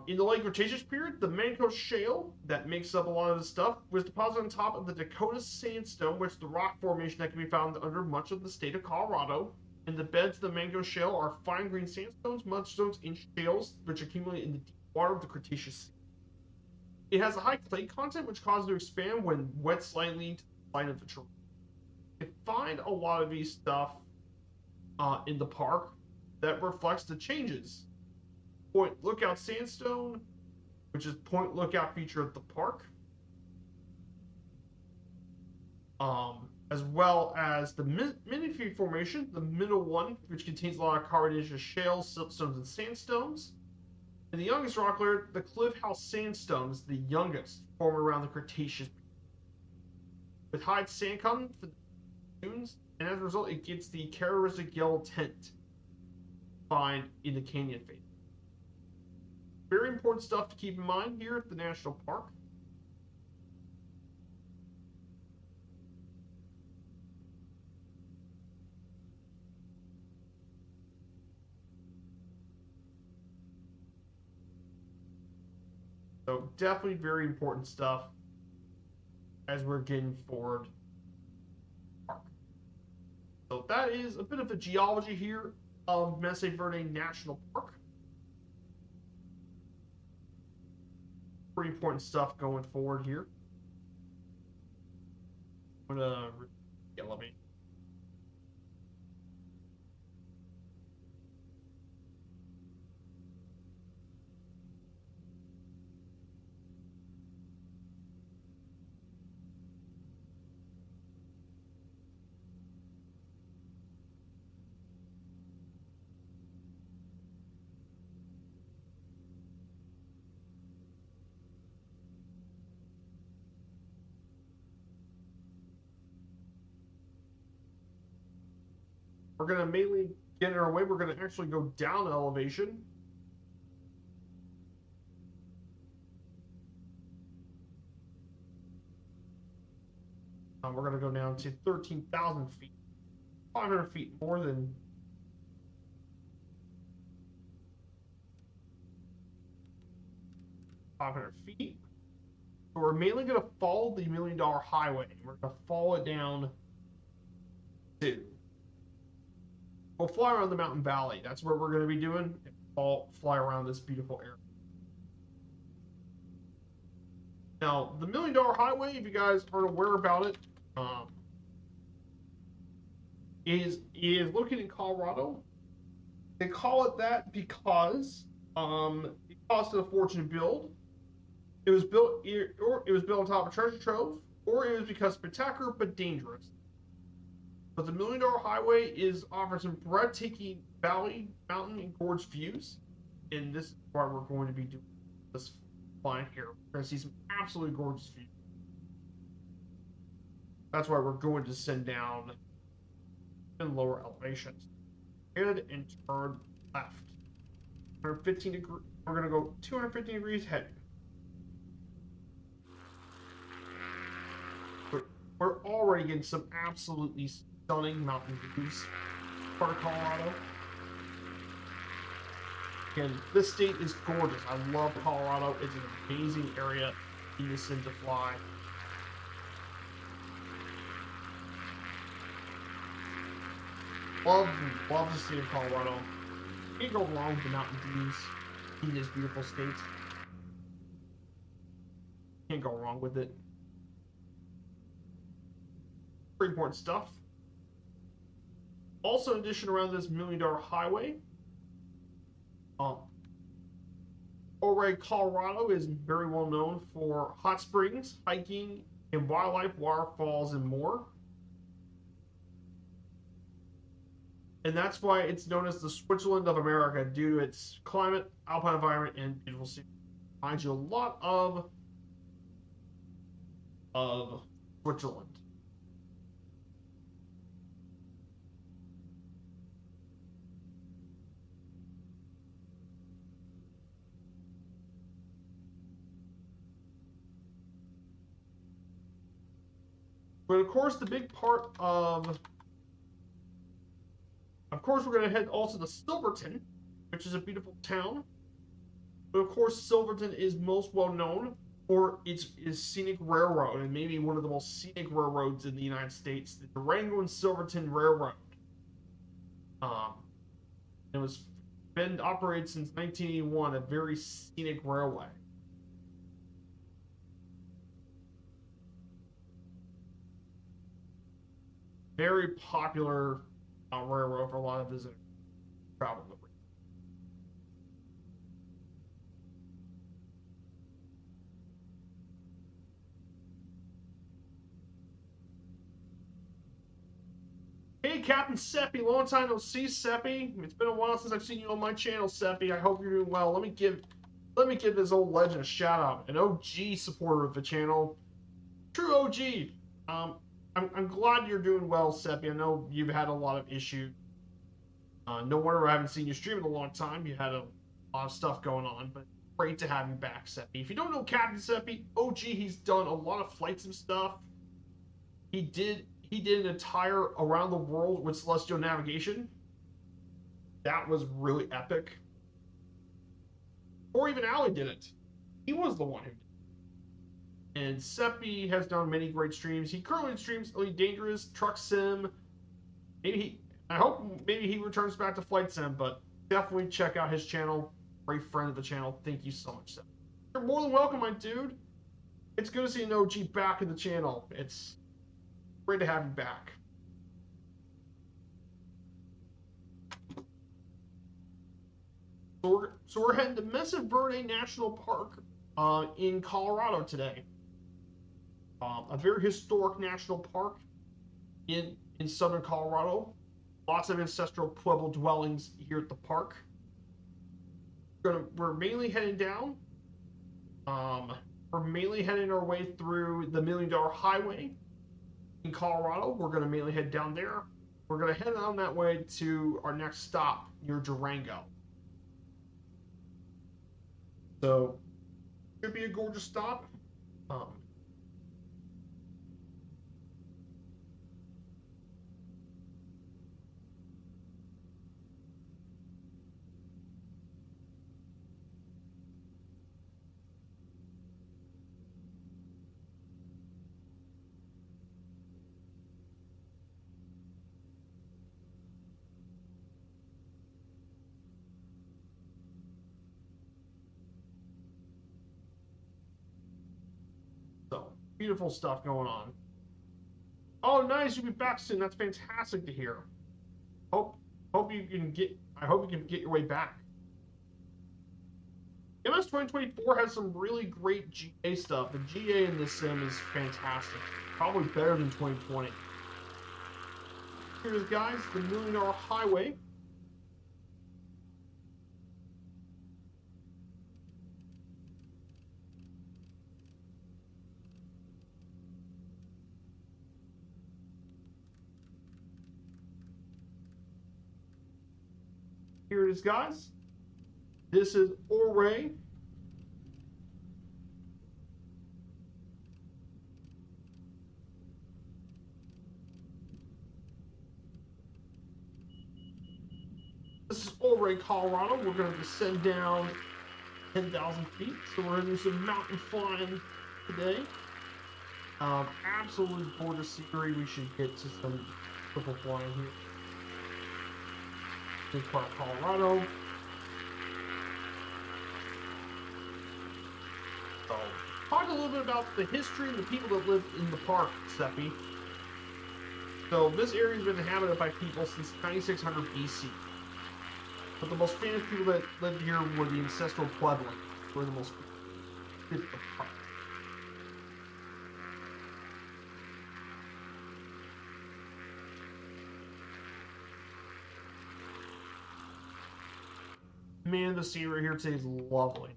In the late Cretaceous period, the Manco Shale that makes up a lot of this stuff was deposited on top of the Dakota Sandstone, which is the rock formation that can be found under much of the state of Colorado. And the beds of the Manco Shale are fine grained sandstones, mudstones, and shales, which accumulate in the deep water of the Cretaceous Sea. It has a high clay content, which causes it to expand when wet slightly to the line of the terrain. You can find a lot of these stuff in the park that reflects the changes. Point Lookout Sandstone, which is Point Lookout feature of the park, as well as the Minifee Formation, the middle one, which contains a lot of carbonaceous shales, siltstones, and sandstones. And the youngest rock layer, the Cliff House Sandstone, is the youngest, formed around the Cretaceous, with high sand content for the dunes, and as a result, it gets the characteristic yellow tint found in the canyon face. Very important stuff to keep in mind here at the national park. So definitely very important stuff as we're getting forward. So that is a bit of the geology here of Mesa Verde National Park. Pretty important stuff going forward here. I'm gonna elevate. We're going to mainly get in our way. We're going to actually go down elevation. We're going to go down to 13,000 feet, 500 feet more than 500 feet. So we're mainly going to follow the $1 Million Highway. We're going to follow it down to. We'll fly around the mountain valley. That's what we're going to be doing. And fly around this beautiful area. Now, the $1 Million Highway, if you guys aren't aware about it, is located in Colorado. They call it that because it costed a fortune to build. It was built on top of a treasure trove, or it was because spectacular but dangerous. But the $1 Million Highway offers some breathtaking valley, mountain, and gorge views, and this is why we're going to be doing this flying here. We're going to see some absolutely gorgeous views. That's why we're going to send down in lower elevations. Head and turn left. 115 degrees. We're going to go 215 degrees heading. We're already getting some absolutely stunning mountain views for Colorado. Again, this state is gorgeous. I love Colorado. It's an amazing area to use in to fly. Love the state of Colorado. Can't go wrong with the mountain views in this beautiful state. Can't go wrong with it. Pretty important stuff. Also, in addition, around this $1 million highway, Ouray, Colorado is very well known for hot springs, hiking, and wildlife, waterfalls, and more. And that's why it's known as the Switzerland of America due to its climate, alpine environment, and beautiful scenery. Reminds you a lot of Switzerland. But of course, the big part of course, we're going to head also to Silverton, which is a beautiful town. But of course, Silverton is most well known for its scenic railroad, and maybe one of the most scenic railroads in the United States, the Durango and Silverton Railroad. It was been operated since 1981, a very scenic railway. Very popular railroad for a lot of visitors travel the region. Hey, Captain Seppi, long time no see, Seppi. It's been a while since I've seen you on my channel, Seppi. I hope you're doing well. Let me give this old legend a shout out, an OG supporter of the channel, true OG. I'm glad you're doing well, Seppi. I know you've had a lot of issues. No wonder I haven't seen you stream in a long time. You had a lot of stuff going on, but great to have you back, Seppi. If you don't know Captain Seppi, OG, he's done a lot of flights and stuff. He did an entire around the world with celestial navigation. That was really epic. Or even Ali did it. He was the one who did it. And Seppi has done many great streams. He currently streams Elite Dangerous, Truck Sim. I hope maybe he returns back to Flight Sim, but definitely check out his channel. Great friend of the channel. Thank you so much, Seppi. You're more than welcome, my dude. It's good to see an OG back in the channel. It's great to have you back. So we're heading to Mesa Verde National Park in Colorado today. A very historic national park in southern Colorado. Lots of ancestral Pueblo dwellings here at the park. We're mainly heading down. We're mainly heading our way through the $1 Million Highway in Colorado. We're going to mainly head down there. We're going to head on that way to our next stop near Durango. So, should be a gorgeous stop. So, beautiful stuff going on. Oh, nice! You'll be back soon. That's fantastic to hear. Hope you can get. I hope you can get your way back. MS 2024 has some really great GA stuff. The GA in this sim is fantastic. Probably better than 2020. Here's, guys, the $1 Million Highway. Here it is, guys. This is Ouray. This is Ouray, Colorado. We're going to descend down 10,000 feet. So we're going to do some mountain flying today. Absolutely gorgeous scenery. We should get to some triple flying here. Big part of Colorado. Talk a little bit about the history and the people that live in the park, Seppi. So this area has been inhabited by people since 9600 BC. But the most famous people that lived here were the ancestral Pueblos, who were the most famous of the park. Man, the scenery here today is lovely.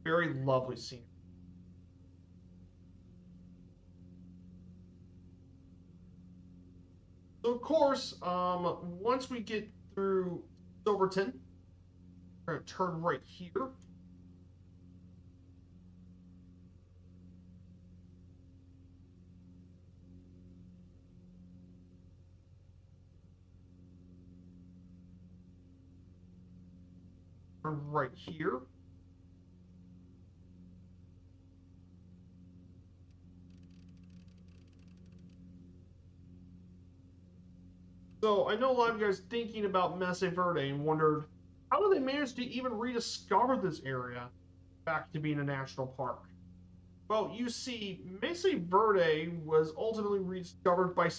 Very lovely scenery. So of course, once we get through Silverton, we're going to turn right here. Turn right here. So I know a lot of you guys thinking about Mesa Verde and wondered, how did they manage to even rediscover this area back to being a national park? Well, you see, Mesa Verde was ultimately rediscovered by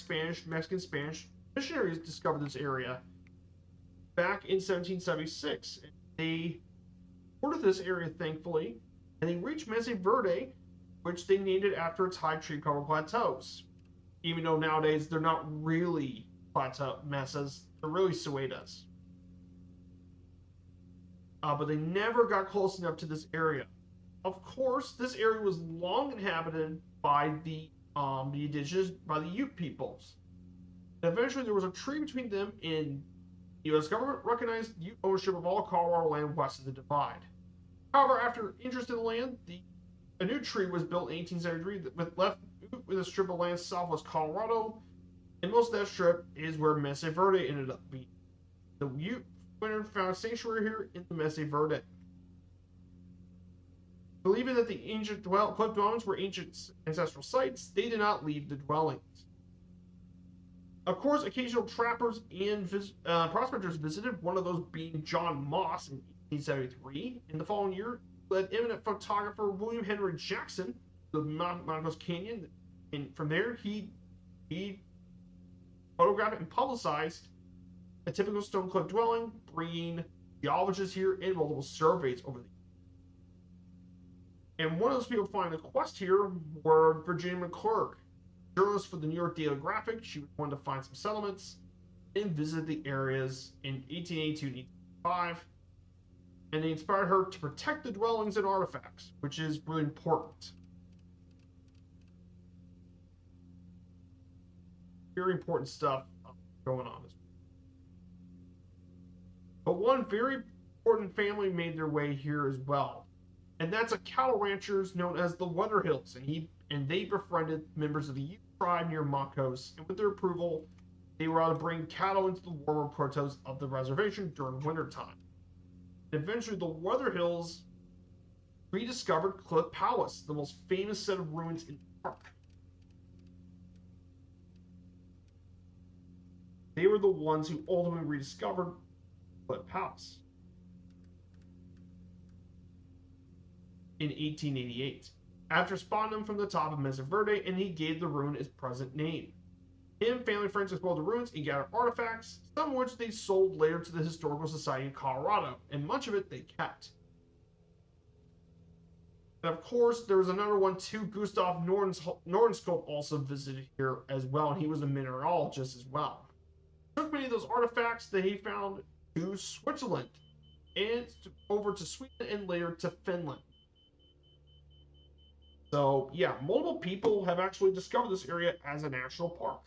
Mexican Spanish missionaries discovered this area back in 1776. They explored this area, thankfully, and they reached Mesa Verde, which they named it after its high tree cover plateaus. Even though nowadays they're not really plateau mesas, they're really suedas. But they never got close enough to this area. Of course, this area was long inhabited by the indigenous, by the Ute peoples. And eventually, there was a treaty between them, and the U.S. government recognized Ute ownership of all Colorado land west of the Divide. However, after interest in the land, a new treaty was built in 1873 that left with a strip of land southwest Colorado, and most of that strip is where Mesa Verde ended up being. The Ute found sanctuary here in the Mesa Verde. Believing that the ancient cliff dwellings were ancient ancestral sites, they did not leave the dwellings. Of course, occasional trappers and prospectors visited, one of those being John Moss in 1873. In the following year, led eminent photographer William Henry Jackson to the Montrose Canyon, and from there he photographed and publicized a typical stone cliff dwelling, bringing geologists here and multiple surveys over the years. And one of those people finding the quest here were Virginia McClurg, journalist for the New York Daily Graphic. She wanted to find some settlements and visit the areas in 1882 and 1885. And they inspired her to protect the dwellings and artifacts, which is really important. Very important stuff going on. But one very important family made their way here as well. And that's a cattle ranchers known as the Weatherhills, and they befriended members of the Ute tribe near Mancos, and with their approval, they were able to bring cattle into the warmer plateaus of the reservation during wintertime. And eventually, the Weatherhills rediscovered Cliff Palace, the most famous set of ruins in the park. They were the ones who ultimately rediscovered Cliff Palace in 1888, after spotting them from the top of Mesa Verde, and he gave the ruin its present name. Him, family, friends explored the ruins and gathered artifacts, some of which they sold later to the Historical Society in Colorado, and much of it they kept. And of course, there was another one too. Gustav Nordenskjöld also visited here as well, and he was a mineralogist as well. He took many of those artifacts that he found to Switzerland, and over to Sweden, and later to Finland. So, yeah, multiple people have actually discovered this area as a national park.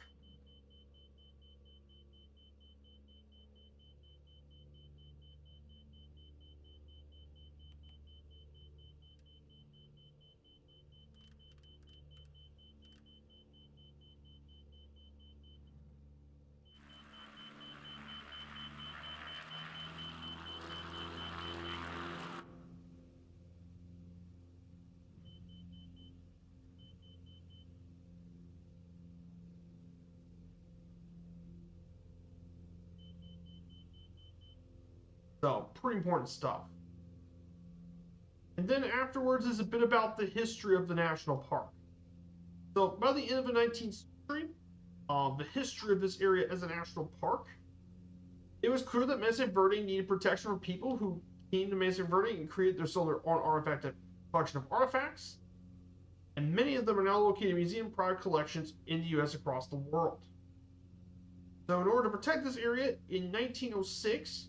So, pretty important stuff. And then afterwards is a bit about the history of the national park. So by the end of the 19th century, the history of this area as a national park, it was clear that Mesa Verde needed protection from people who came to Mesa Verde and created their own artifact collection of artifacts, and many of them are now located in museum private collections in the U.S. across the world. So in order to protect this area, in 1906,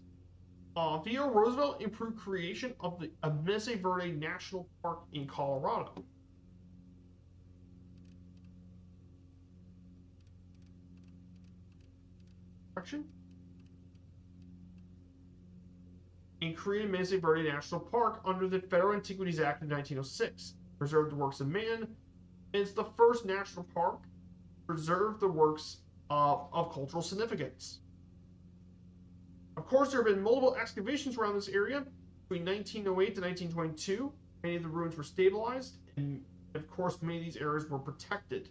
Theodore Roosevelt approved creation of the Mesa Verde National Park in Colorado. And created Mesa Verde National Park under the Federal Antiquities Act of 1906. Preserved the works of man. It's the first national park to preserve the works of cultural significance. Of course, there have been multiple excavations around this area between 1908 to 1922. Many of the ruins were stabilized, and of course, many of these areas were protected.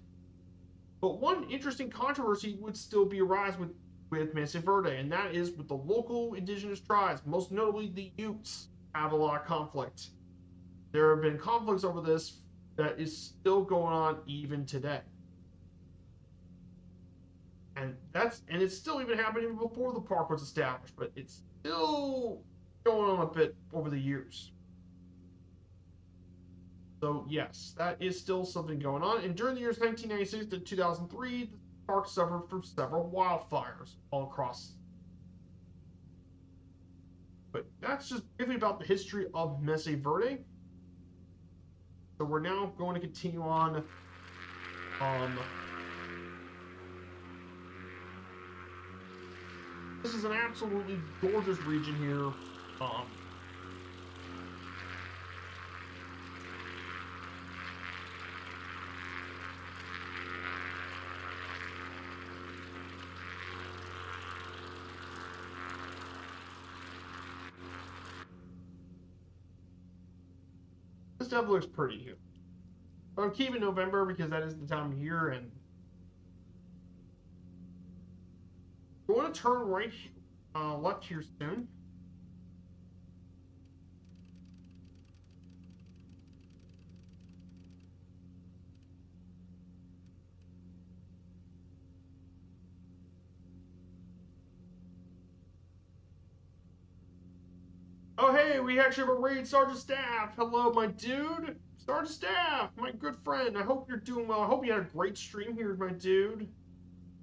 But one interesting controversy would still be arise with Mesa Verde, and that is with the local indigenous tribes, most notably the Utes, have a lot of conflict. There have been conflicts over this that is still going on even today. And it's still even happening before the park was established, but it's still going on a bit over the years. So yes, that is still something going on. And during the years 1996 to 2003, the park suffered from several wildfires all across. But that's just briefly about the history of Mesa Verde. So we're now going to continue on. This is an absolutely gorgeous region here. This definitely looks pretty here. But I'm keeping November because that is the time of year, and we're going to turn right left here soon. Oh, hey, we actually have a raid Sergeant Staff. Hello, my dude. Sergeant Staff, my good friend. I hope you're doing well. I hope you had a great stream here, my dude.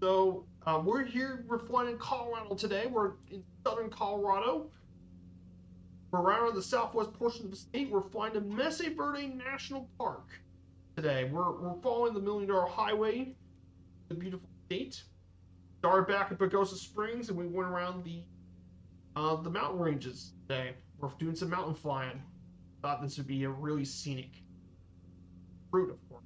So, we're flying in Colorado today. We're in southern Colorado. We're right around the southwest portion of the state. We're flying to Mesa Verde National Park today. We're following the $1 Million Highway, the beautiful state. Started back at Pagosa Springs, and we went around the mountain ranges today. We're doing some mountain flying. Thought this would be a really scenic route, of course.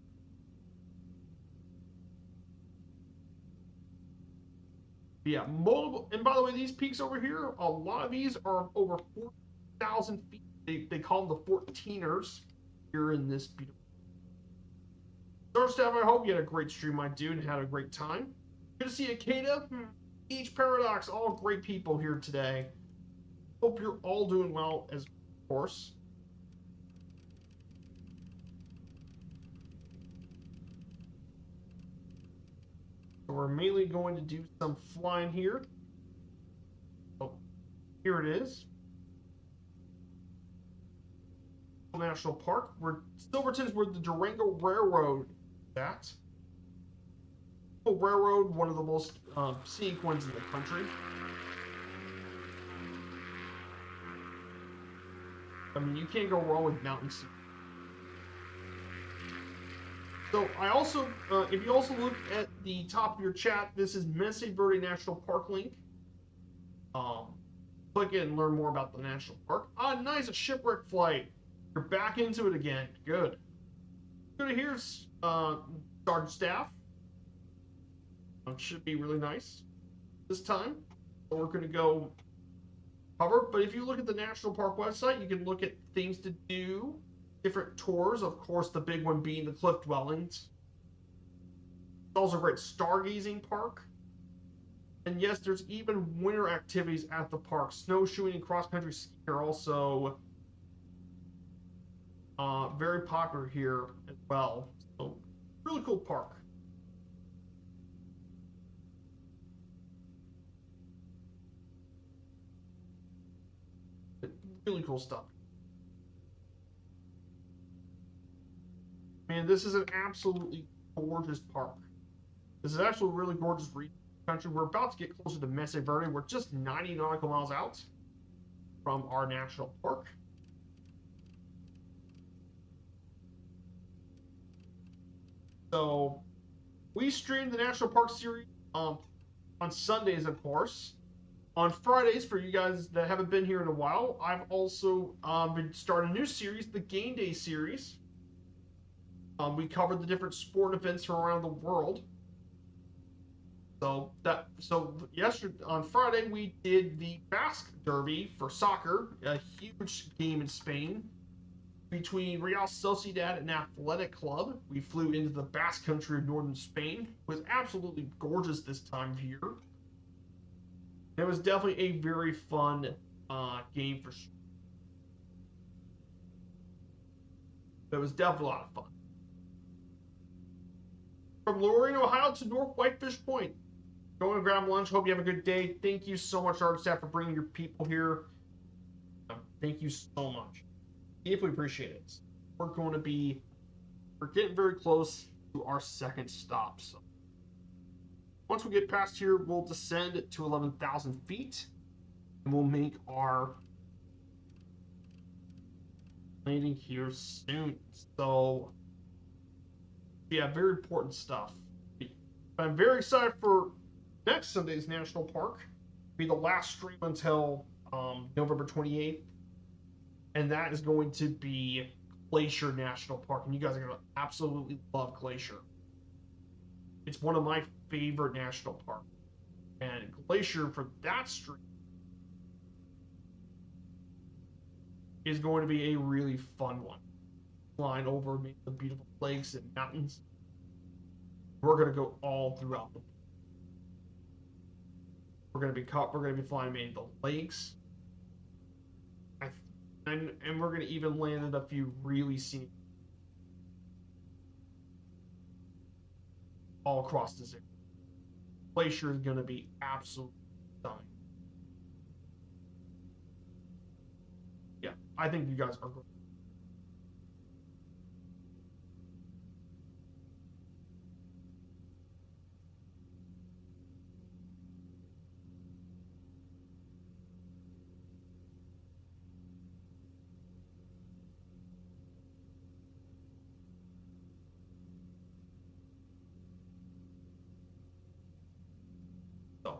Yeah, multiple. And by the way, these peaks over here, a lot of these are over 4,000 feet. They call them the 14ers here in this beautiful. Sergeant Staff, I hope you had a great stream, my dude, and had a great time. Good to see you, Akeda. Each Paradox, all great people here today. Hope you're all doing well, of course. So we're mainly going to do some flying here. Oh, here it is. National Park. Silverton's where the Durango Railroad is at. Railroad, one of the most scenic ones in the country. I mean, you can't go wrong with mountains. So I also, if you also look at the top of your chat, this is Mesa Verde National Park link. Click it and learn more about the national park. Ah, nice, a shipwreck flight. You're back into it again. Good. Good to hear, Sergeant Staff. It should be really nice this time. So we're going to go cover. But if you look at the national park website, you can look at things to do, different tours. Of course, the big one being the cliff dwellings. It's also a great stargazing park. And yes, there's even winter activities at the park. Snowshoeing and cross-country skiing are also very popular here as well. So, really really cool park. Really cool stuff. Man, this is an absolutely gorgeous park. This is actually a really gorgeous region of the country. We're about to get closer to Mesa Verde. We're just 90 nautical miles out from our national park. So we stream the National Park Series on Sundays, of course. On Fridays, for you guys that haven't been here in a while, I've also been starting a new series, the Game Day series. We covered the different sport events from around the world. So yesterday on Friday we did the Basque Derby for soccer, a huge game in Spain between Real Sociedad and Athletic Club. We flew into the Basque country of northern Spain. It was absolutely gorgeous this time of year. It was definitely a very fun game for sure. It was definitely a lot of fun. From Lorain, Ohio to North Whitefish Point. Go and grab lunch. Hope you have a good day. Thank you so much, Art Staff, for bringing your people here. Thank you so much. Deeply appreciate it. We're getting very close to our second stop. So once we get past here, we'll descend to 11,000 feet and we'll make our landing here soon. So yeah, very important stuff. I'm very excited for next Sunday's National Park. It'll be the last stream until November 28th. And that is going to be Glacier National Park. And you guys are going to absolutely love Glacier. It's one of my favorite national parks. And Glacier for that stream is going to be a really fun one. Flying over the beautiful lakes and mountains. We're going to go all throughout the We're going to be flying maybe the lakes. And we're going to even land in a few really scenic all across this area. Glacier is going to be absolutely stunning. Yeah, I think you guys are great. So,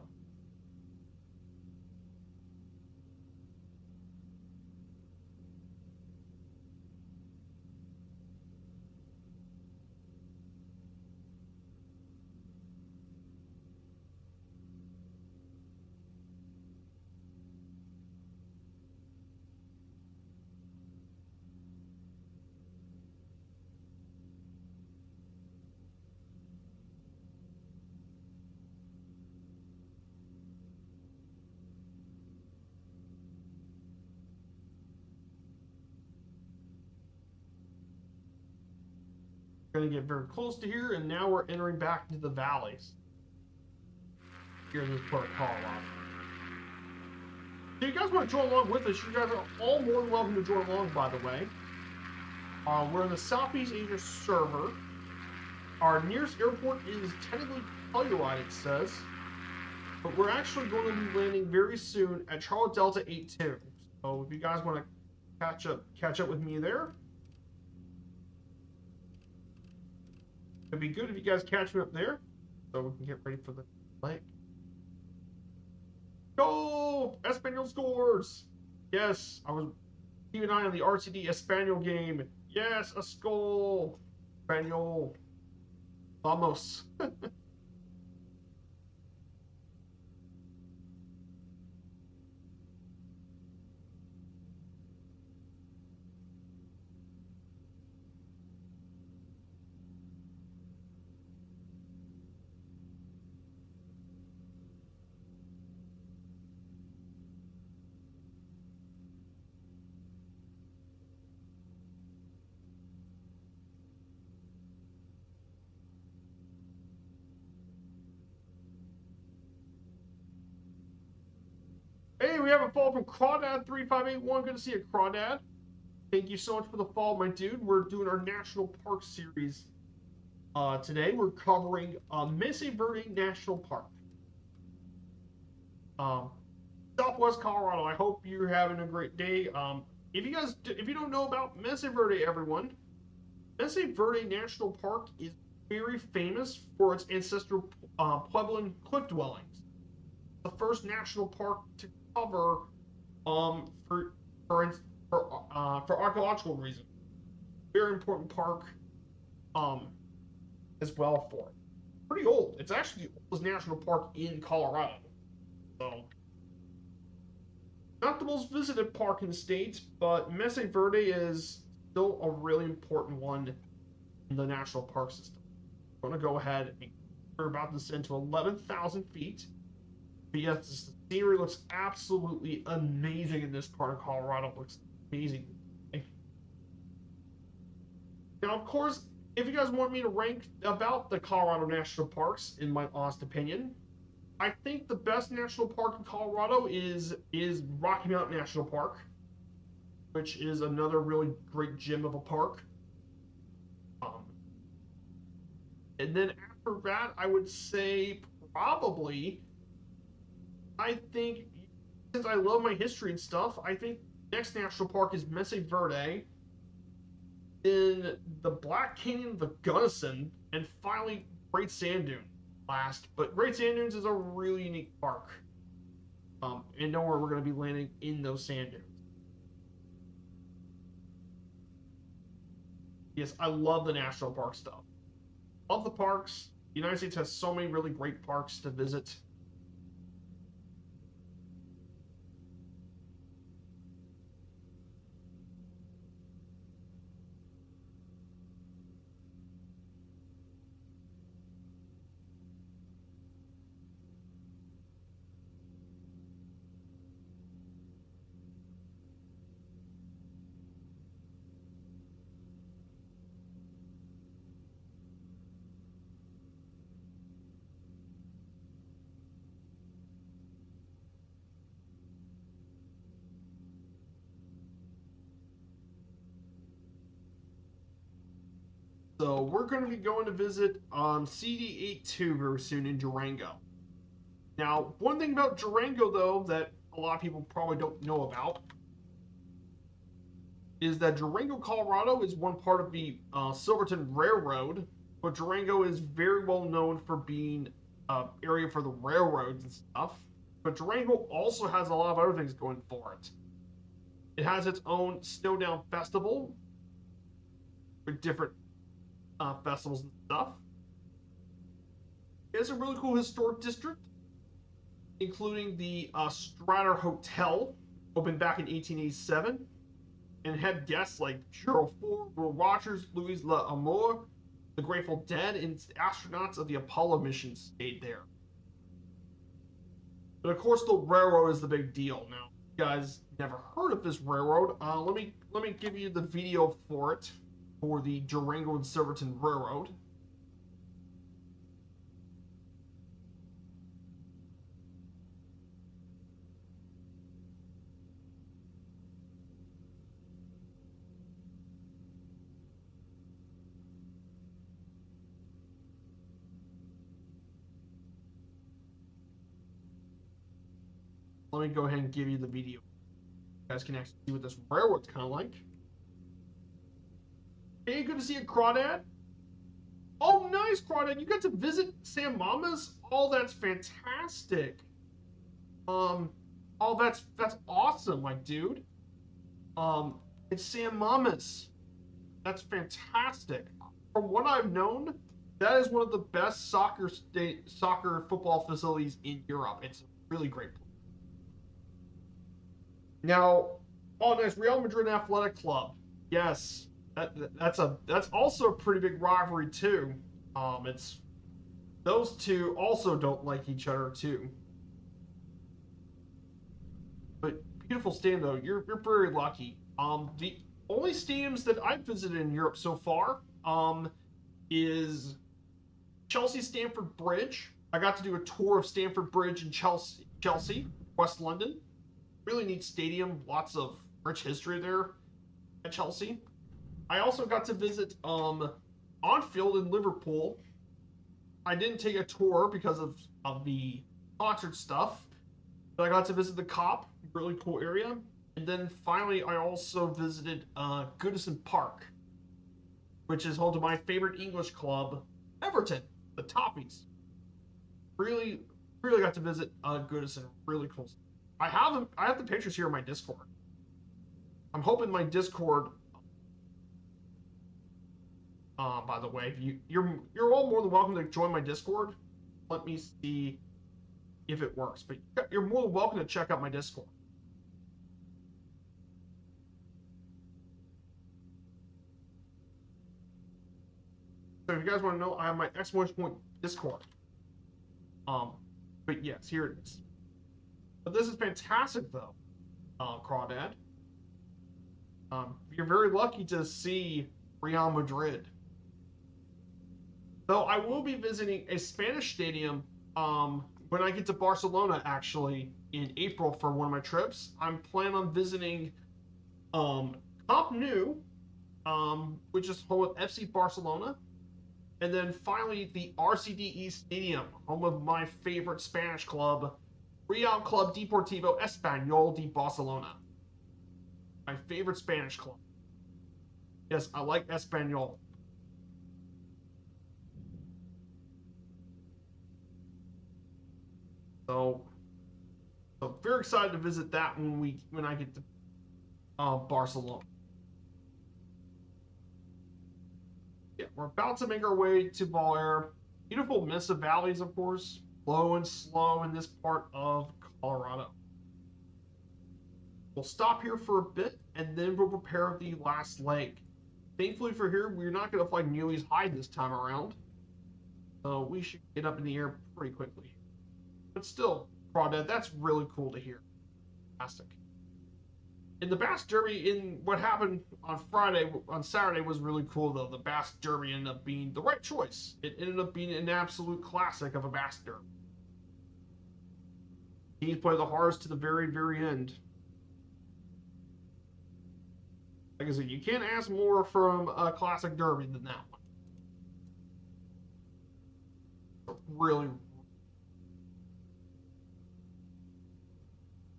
we're going to get very close to here, and now we're entering back into the valleys. Here in this part of Colorado. So you guys want to join along with us, you guys are all more than welcome to join along, by the way. We're in the Southeast Asia server. Our nearest airport is technically Telluride, it says. But we're actually going to be landing very soon at Charlotte Delta 82. So if you guys want to catch up with me there. It'd be good if you guys catch me up there. So we can get ready for the lake. Go! Espanol scores! Yes, I was keeping an eye on the RCD Espanol game. Yes, a goal! Espanol. Vamos. we have a follow from Crawdad3581. Good to see you, Crawdad. Thank you so much for the follow, my dude. We're doing our National Park series. Today we're covering Mesa Verde National Park. Southwest Colorado. I hope you're having a great day. If you don't know about Mesa Verde, everyone, Mesa Verde National Park is very famous for its ancestral Puebloan cliff dwellings. The first national park to cover for archaeological reasons. Very important park as well for it. Pretty old. It's actually the oldest national park in Colorado. So not the most visited park in the state, but Mesa Verde is still a really important one in the national park system. I'm going to go ahead and we're about to descend to 11,000 feet. But yes, the scenery looks absolutely amazing in this part of Colorado. It looks amazing. Now, of course, if you guys want me to rank about the Colorado national parks, in my honest opinion, I think the best national park in Colorado is Rocky Mountain National Park, which is another really great gem of a park. And then after that, I would say probably, I think, since I love my history and stuff, I think next national park is Mesa Verde, then the Black Canyon, the Gunnison, and finally Great Sand Dunes last. But Great Sand Dunes is a really unique park. And know where we're going to be landing in those sand dunes. Yes, I love the national park stuff. Love the parks. The United States has so many really great parks to visit. So we're going to be going to visit CD82 very soon in Durango. Now, one thing about Durango, though, that a lot of people probably don't know about is that Durango, Colorado is one part of the Silverton Railroad, but Durango is very well known for being an area for the railroads and stuff. But Durango also has a lot of other things going for it. It has its own Snowdown Festival with different festivals and stuff. It has a really cool historic district, including the Stratter Hotel, opened back in 1887, and had guests like Gerald Ford, Will Rogers, Louis L'Amour, the Grateful Dead, and astronauts of the Apollo mission stayed there. But of course, the railroad is the big deal. Now, you guys never heard of this railroad? Let me give you the video for it, for the Durango and Silverton Railroad. Let me go ahead and give you the video. You guys can actually see what this railroad's kind of like. Hey, good to see you, Crawdad. Oh, nice, Crawdad. You got to visit San Mamas? Oh, that's fantastic. Oh, that's awesome, my dude. It's San Mamas. That's fantastic. From what I've known, that is one of the best soccer football facilities in Europe. It's a really great place. Now, oh, nice, Real Madrid Athletic Club. Yes, that's also a pretty big rivalry too. It's those two also don't like each other too. But beautiful stadium though. You're very lucky. The only stadiums that I've visited in Europe so far is Chelsea Stamford Bridge. I got to do a tour of Stamford Bridge in Chelsea, West London. Really neat stadium, lots of rich history there at Chelsea. I also got to visit on-field in Liverpool. I didn't take a tour because of the concert stuff, but I got to visit the Cop, really cool area. And then finally, I also visited Goodison Park, which is home to my favorite English club, Everton, the Toffees. Really, really got to visit Goodison. Really cool. I have the pictures here in my Discord. I'm hoping my Discord. By the way, you're all more than welcome to join my Discord. Let me see if it works. But you're more than welcome to check out my Discord. So if you guys want to know, I have my exclamation point Discord. But yes, here it is. But this is fantastic though, Crawdad. You're very lucky to see Real Madrid. Though I will be visiting a Spanish stadium when I get to Barcelona actually in April for one of my trips. I'm planning on visiting Camp Nou, which is home of FC Barcelona. And then finally, the RCDE Stadium, home of my favorite Spanish club, Real Club Deportivo Español de Barcelona. My favorite Spanish club. Yes, I like Español. So very excited to visit that when I get to Barcelona. Yeah, we're about to make our way to Bel Beautiful Mesa valleys, of course, low and slow in this part of Colorado. We'll stop here for a bit, and then we'll prepare the last leg. Thankfully for here, we're not going to fly nearly as high this time around. So we should get up in the air pretty quickly. But still, Crawdad, that's really cool to hear. Fantastic. In the Bass Derby, in what happened on Saturday was really cool though. The Bass Derby ended up being the right choice. It ended up being an absolute classic of a Bass Derby. He played the hardest to the very, very end. Like I said, you can't ask more from a classic Derby than that one. Really.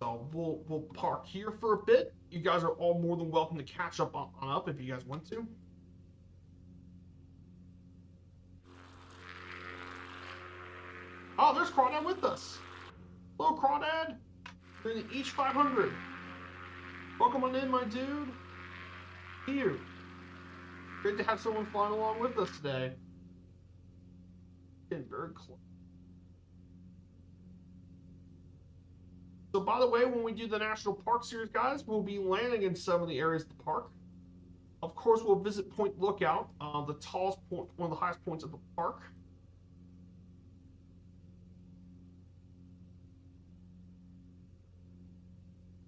So we'll park here for a bit. You guys are all more than welcome to catch up on up if you guys want to. Oh, there's Crawdad with us. Hello, Crawdad. You're in the Each 500. Welcome on in, my dude. Here. Great to have someone flying along with us today. Getting very close. So, by the way, when we do the National Park Series, guys, we'll be landing in some of the areas of the park. Of course, we'll visit Point Lookout, the tallest point, one of the highest points of the park.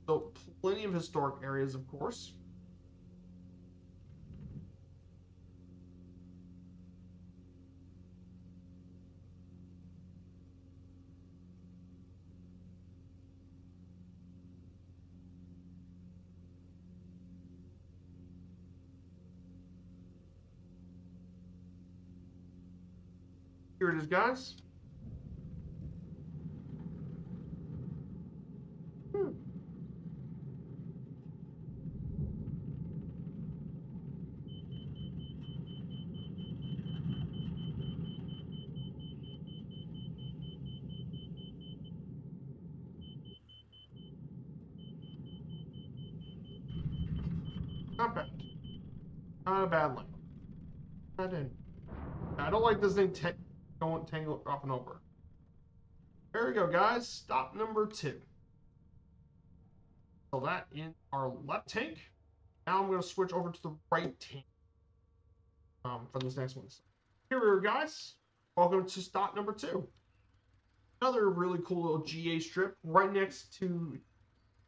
So, plenty of historic areas, of course. Here it is, guys. Not bad. Not a bad line. Not in. I don't like this thing going tangle dropping over. There we go, guys. Stop number 2. So that in our left tank. Now I'm going to switch over to the right tank for this next one. So here we are, guys. Welcome to stop number 2. Another really cool little GA strip right next to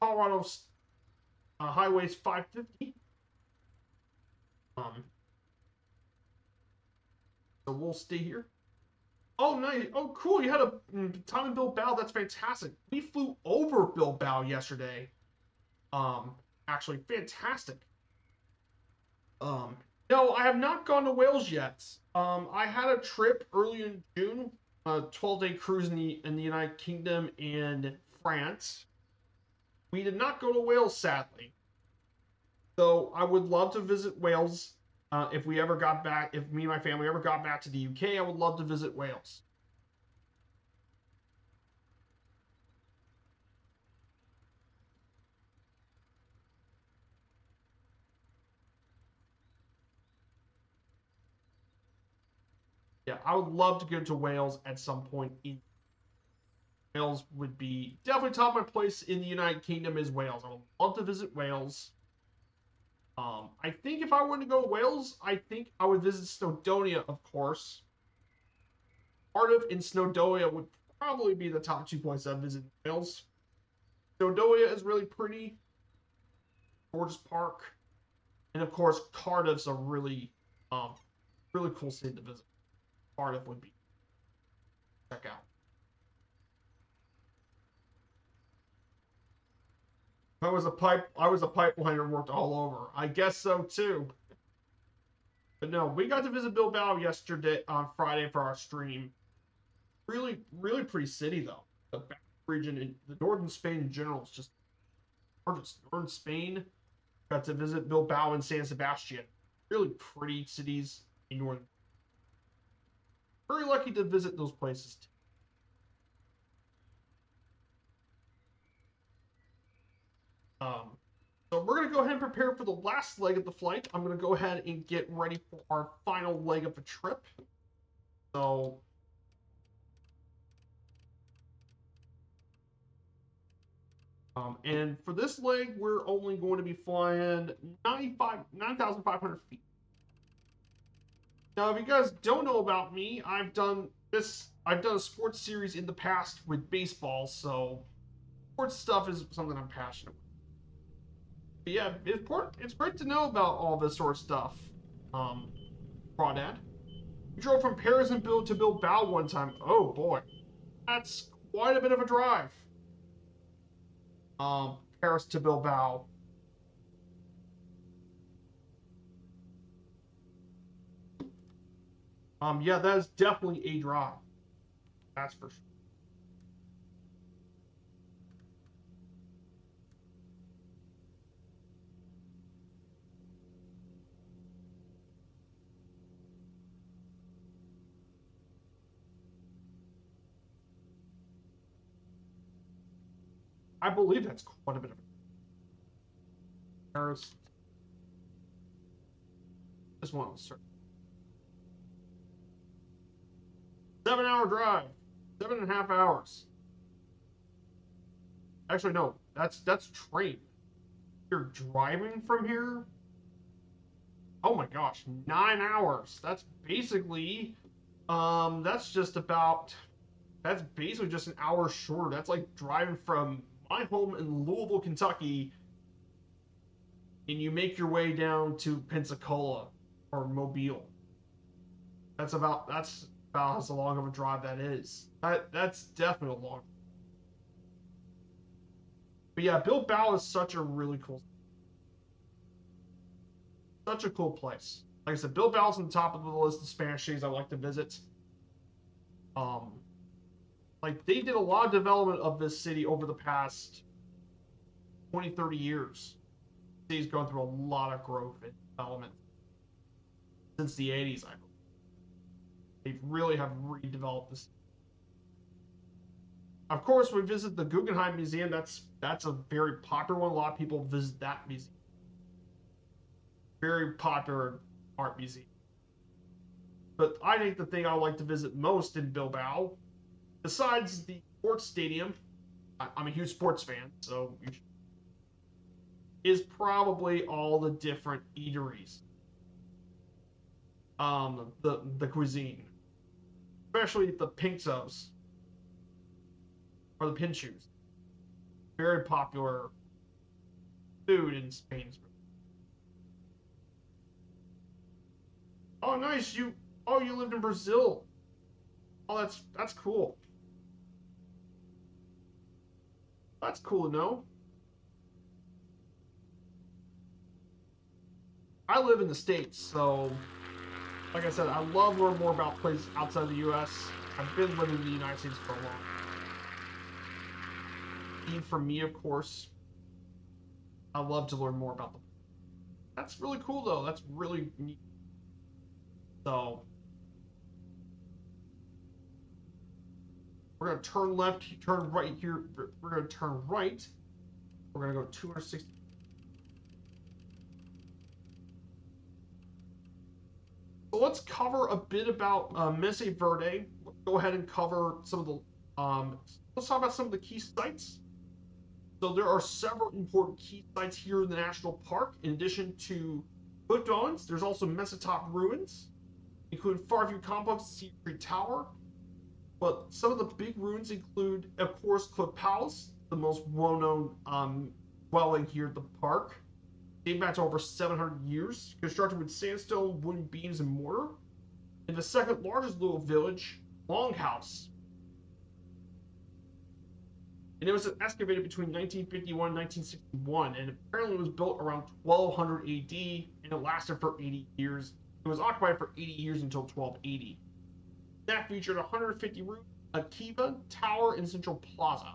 Colorado's Highways 550. So we'll stay here. Oh, nice. Oh, cool. You had a time in Bilbao. That's fantastic. We flew over Bilbao yesterday. Um, Actually, fantastic. Um, no, I have not gone to Wales yet. I had a trip early in June, a 12-day cruise in the United Kingdom and France. We did not go to Wales, sadly. So I would love to visit Wales. If we ever got back, if me and my family ever got back to the UK, I would love to visit Wales. Yeah, I would love to go to Wales at some point. Wales would be definitely top of my place in the United Kingdom is Wales. I would love to visit Wales. I think if I were to go to Wales, I think I would visit Snowdonia, of course. Cardiff and Snowdonia would probably be the top 2 places I've visited in Wales. Snowdonia is really pretty, gorgeous park, and of course Cardiff's a um, really cool city to visit. Cardiff would be check out. I was a pipeliner and worked all over. I guess so too. But no, we got to visit Bilbao yesterday on Friday for our stream. Really pretty city though. The Basque region in the northern Spain in general is just gorgeous. Northern Spain, got to visit Bilbao and San Sebastian. Really pretty cities in northern. Very lucky to visit those places too. Um, so we're gonna go ahead and prepare for the last leg of the flight. I'm gonna go ahead and get ready for our final leg of the trip. So and for this leg, we're only going to be flying 9,500 feet. Now, if you guys don't know about me, I've done a sports series in the past with baseball, so sports stuff is something I'm passionate with. But yeah, it's great to know about all this sort of stuff. Um, Crawdad. We drove from Paris and to Bilbao one time. Oh boy, that's quite a bit of a drive. Paris to Bilbao. Yeah, that is definitely a drive. That's for sure. I believe that's quite a bit of a Paris. This one was 7 hour drive, 7.5 hours. Actually, no, that's train. You're driving from here. Oh my gosh, 9 hours. That's basically, that's just about, that's basically just an hour shorter. That's like driving from my home in Louisville, Kentucky, and you make your way down to Pensacola or Mobile. That's about as long of a drive that is. That's definitely a long. But yeah, Bilbao is such a cool place. Like I said, Bilbao's on the top of the list of Spanish cities I like to visit. Um, like they did a lot of development of this city over the past 20, 30 years. The city's gone through a lot of growth and development since the 80s, I believe. They really have redeveloped this. Of course, we visit the Guggenheim Museum. That's a very popular one. A lot of people visit that museum. Very popular art museum. But I think the thing I like to visit most in Bilbao, besides the sports stadium, I'm a huge sports fan, so is probably all the different eateries. The cuisine, especially the pinchos or the pinchos, very popular food in Spain. Oh, nice. You lived in Brazil. Oh, that's cool. That's cool to know. I live in the States, so like I said, I love learning more about places outside the U.S. I've been living in the United States for a long time. And for me, of course, I love to learn more about them. That's really cool, though. That's really neat. So we're gonna turn left, turn right here. We're gonna turn right. We're gonna go 260. So let's cover a bit about Mesa Verde. Let's go ahead and cover some of the. Let's talk about some of the key sites. So there are several important key sites here in the national park. In addition to cliff dwellings, there's also Mesa Top ruins, including Farview Complex, Sea Tree Tower. But some of the big ruins include, of course, Cliff Palace, the most well-known dwelling here at the park, dating back to over 700 years, constructed with sandstone, wooden beams, and mortar. And the second largest little village, Longhouse. And it was excavated between 1951 and 1961, and apparently it was built around 1200 AD, and it lasted for 80 years. It was occupied for 80 years until 1280. That featured 150 rooms, a kiva, tower, and central plaza.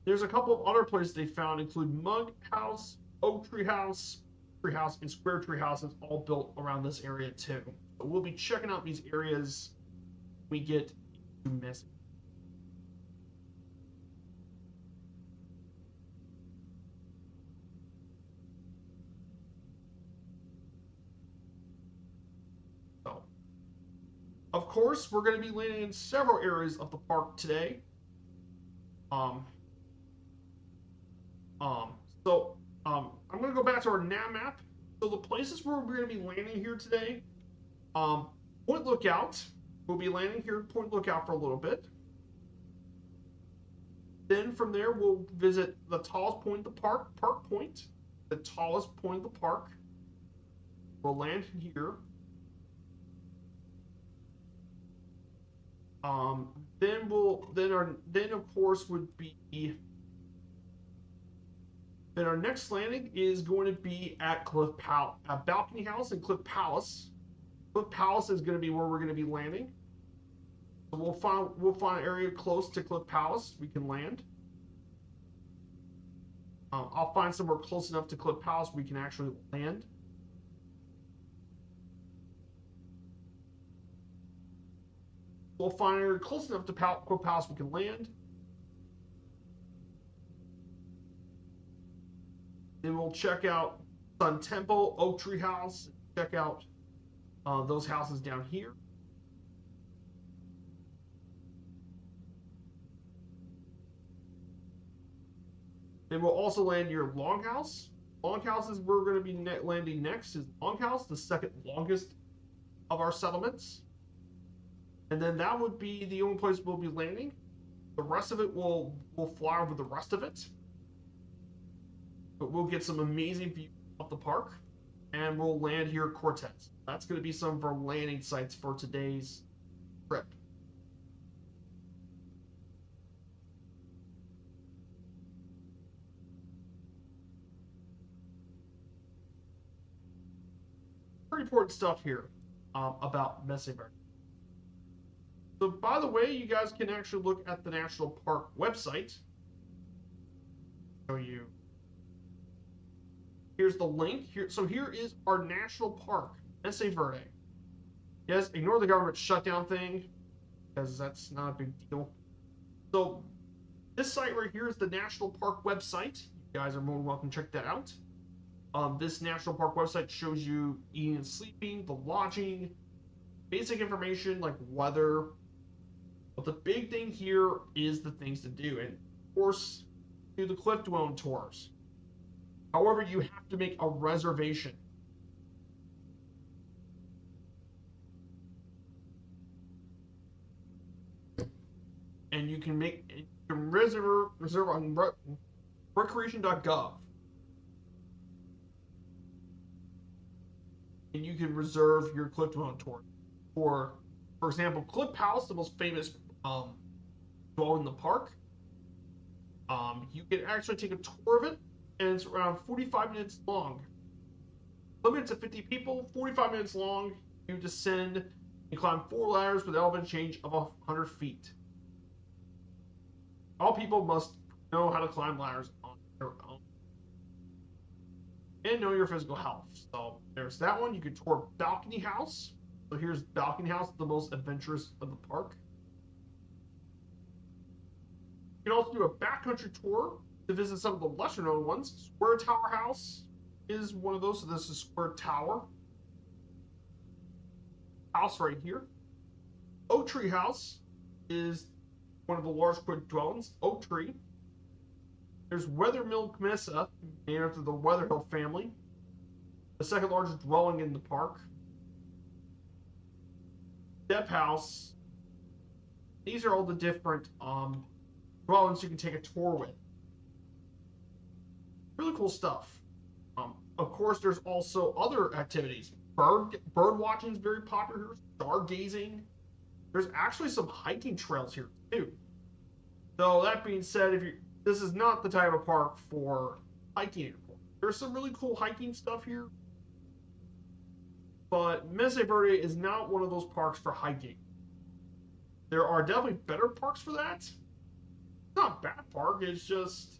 There's a couple of other places they found, include Mug House, Oak Tree House, and Square Tree Houses, all built around this area too. So we'll be checking out these areas when we get to Mesa. So, of course, we're going to be landing in several areas of the park today. Um, so I'm going to go back to our nav map. So the places where we're going to be landing here today, Point Lookout. We'll be landing here at Point Lookout for a little bit. Then from there, we'll visit the tallest point of the park, Park Point, the tallest point of the park. We'll land here. Then of course would be. Then our next landing is going to be at Balcony House and Cliff Palace. Cliff Palace is going to be where we're going to be landing. So we'll find an area close to Cliff Palace we can land. I'll find somewhere close enough to Cliff Palace we can actually land. We'll find an area close enough to Cliff Palace we can land. Then we'll check out Sun Temple, Oak Tree House, check out those houses down here. Then we'll also land near Longhouse. Longhouse is where we're going to be landing next, is Longhouse, the second longest of our settlements. And then that would be the only place we'll be landing. The rest of it, we'll fly over the rest of it. But we'll get some amazing views of the park. And we'll land here at Cortez. That's going to be some of our landing sites for today's trip. Pretty important stuff here about Mesa Verde. So, by the way, you guys can actually look at the National Park website. Show you. Here's the link. So here is our national park, Mesa Verde. Yes, ignore the government shutdown thing, because that's not a big deal. So this site right here is the National Park website. You guys are more than welcome to check that out. This National Park website shows you eating and sleeping, the lodging, basic information like weather. But the big thing here is the things to do. And of course, do the cliff dwelling tours. However, you have to make a reservation. And you can reserve on recreation.gov. And you can reserve your cliff dwelling tour. For example, Cliff Palace, the most famous dwelling in the park. You can actually take a tour of it and it's around 45 minutes long. Limited to 50 people, 45 minutes long. You descend and climb 4 ladders with an elevation change of 100 feet. All people must know how to climb ladders on their own. And know your physical health. So there's that one. You can tour Balcony House. So here's Balcony House, the most adventurous of the park. You can also do a backcountry tour to visit some of the lesser known ones. Square Tower House is one of those. So this is Square Tower House right here. Oak Tree House is one of the largest quick dwellings. Oak Tree. There's Weathermill Mesa, named after the Weatherhill family, the second largest dwelling in the park. Depp House. These are all the different dwellings you can take a tour with. Really cool stuff. Of course, there's also other activities. Bird watching is very popular here. Stargazing. There's actually some hiking trails here too. So that being said, this is not the type of park for hiking. There's some really cool hiking stuff here, but Mesa Verde is not one of those parks for hiking. There are definitely better parks for that. It's not a bad park. It's just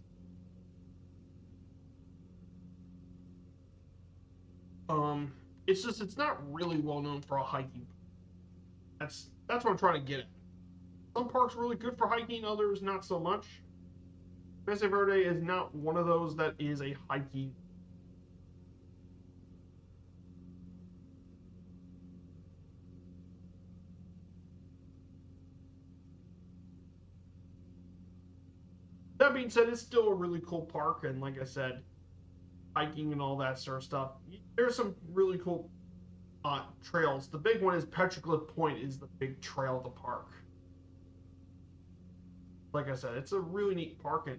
it's not really well known for a hiking. That's what I'm trying to get at. Some parks are really good for hiking, others not so much. Mesa Verde is not one of those that is a hiking. That being said, it's still a really cool park, and like I said, hiking and all that sort of stuff. There's some really cool trails. The big one is Petroglyph Point is the big trail of the park. Like I said, it's a really neat park, and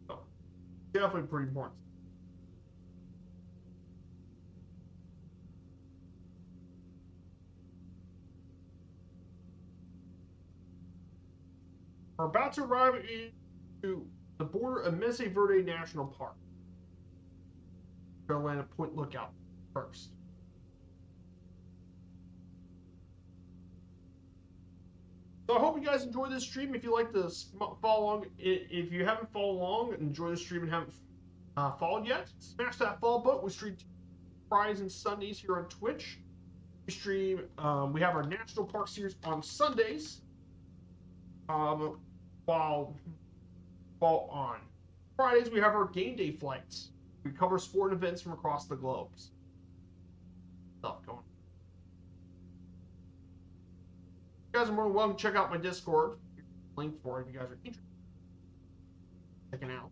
so, definitely pretty important. We're about to arrive into the border of Mesa Verde National Park. We're going to land at Point Lookout first. So I hope you guys enjoy this stream. If you like to follow along, if you haven't followed along, enjoy the stream and haven't followed yet, smash that follow button. We stream Fridays and Sundays here on Twitch. We stream. We have our National Park series on Sundays. While on Fridays we have our game day flights. We cover sport events from across the globe. Stuff going. You guys are more than welcome to check out my Discord. Link for it if you guys are interested. Checking out.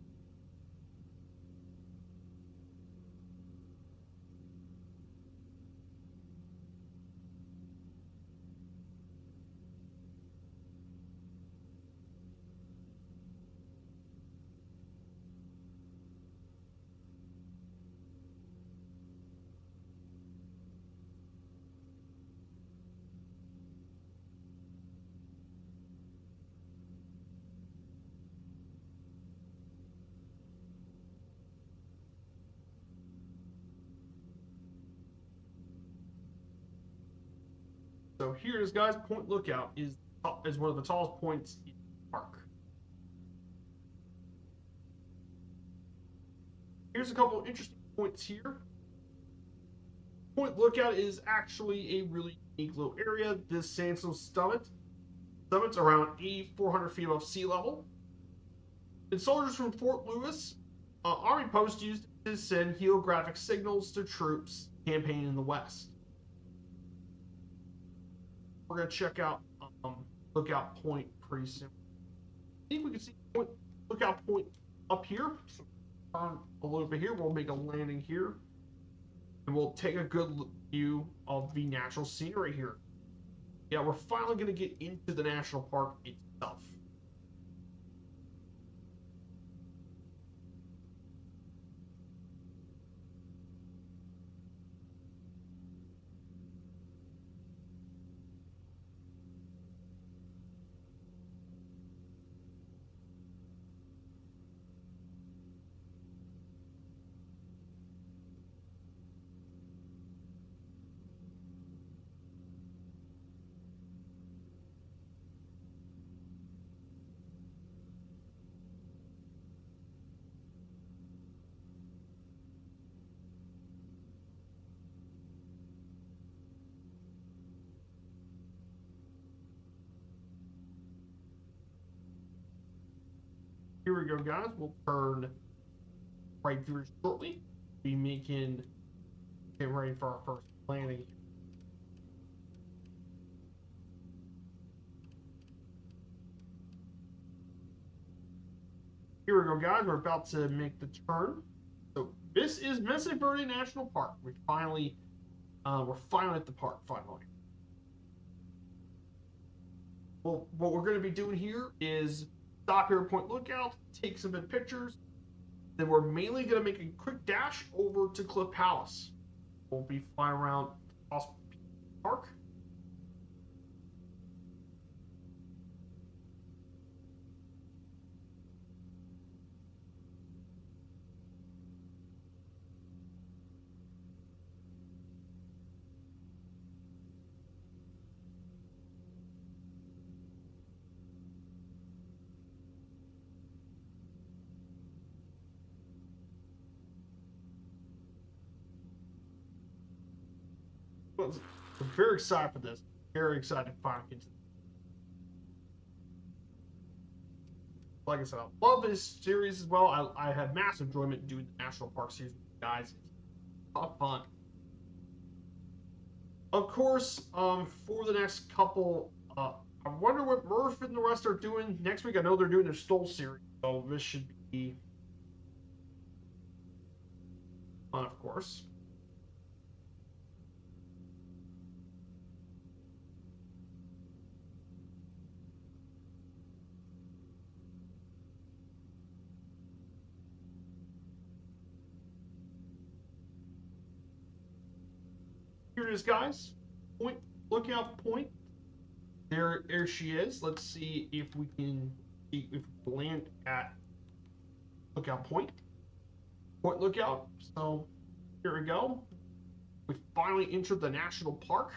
So here it is, guys. Point Lookout is one of the tallest points in the park. Here's a couple of interesting points here. Point Lookout is actually a really unique little area. This sandstone summit's around 8,400 feet above sea level. And soldiers from Fort Lewis Army post used to send heliographic signals to troops campaigning in the West. We're going to check out Lookout Point pretty soon. I think we can see Lookout Point up here. So turn a little bit here. We'll make a landing here. And we'll take a good view of the natural scenery here. Yeah, we're finally going to get into the national park itself. Here we go, guys. We'll turn right through shortly. Be getting ready for our first landing. Here we go, guys. We're about to make the turn. So this is Mesa Verde National Park. We're finally at the park finally. Well, what we're going to be doing here is stop here at Point Lookout, take some good pictures. Then we're mainly going to make a quick dash over to Cliff Palace. We'll be flying around Park. I'm very excited for this. Very excited to finally get to this. Like I said, I love this series as well. I had massive enjoyment doing the National Park series with you guys. It's a lot of fun. Of course, for the next couple, I wonder what Murph and the rest are doing next week. I know they're doing their Stoll series, so this should be fun, of course. Here it is, guys. Lookout point. There she is. Let's see if we can land at Lookout Point. Point Lookout. So here we go. We finally entered the national park.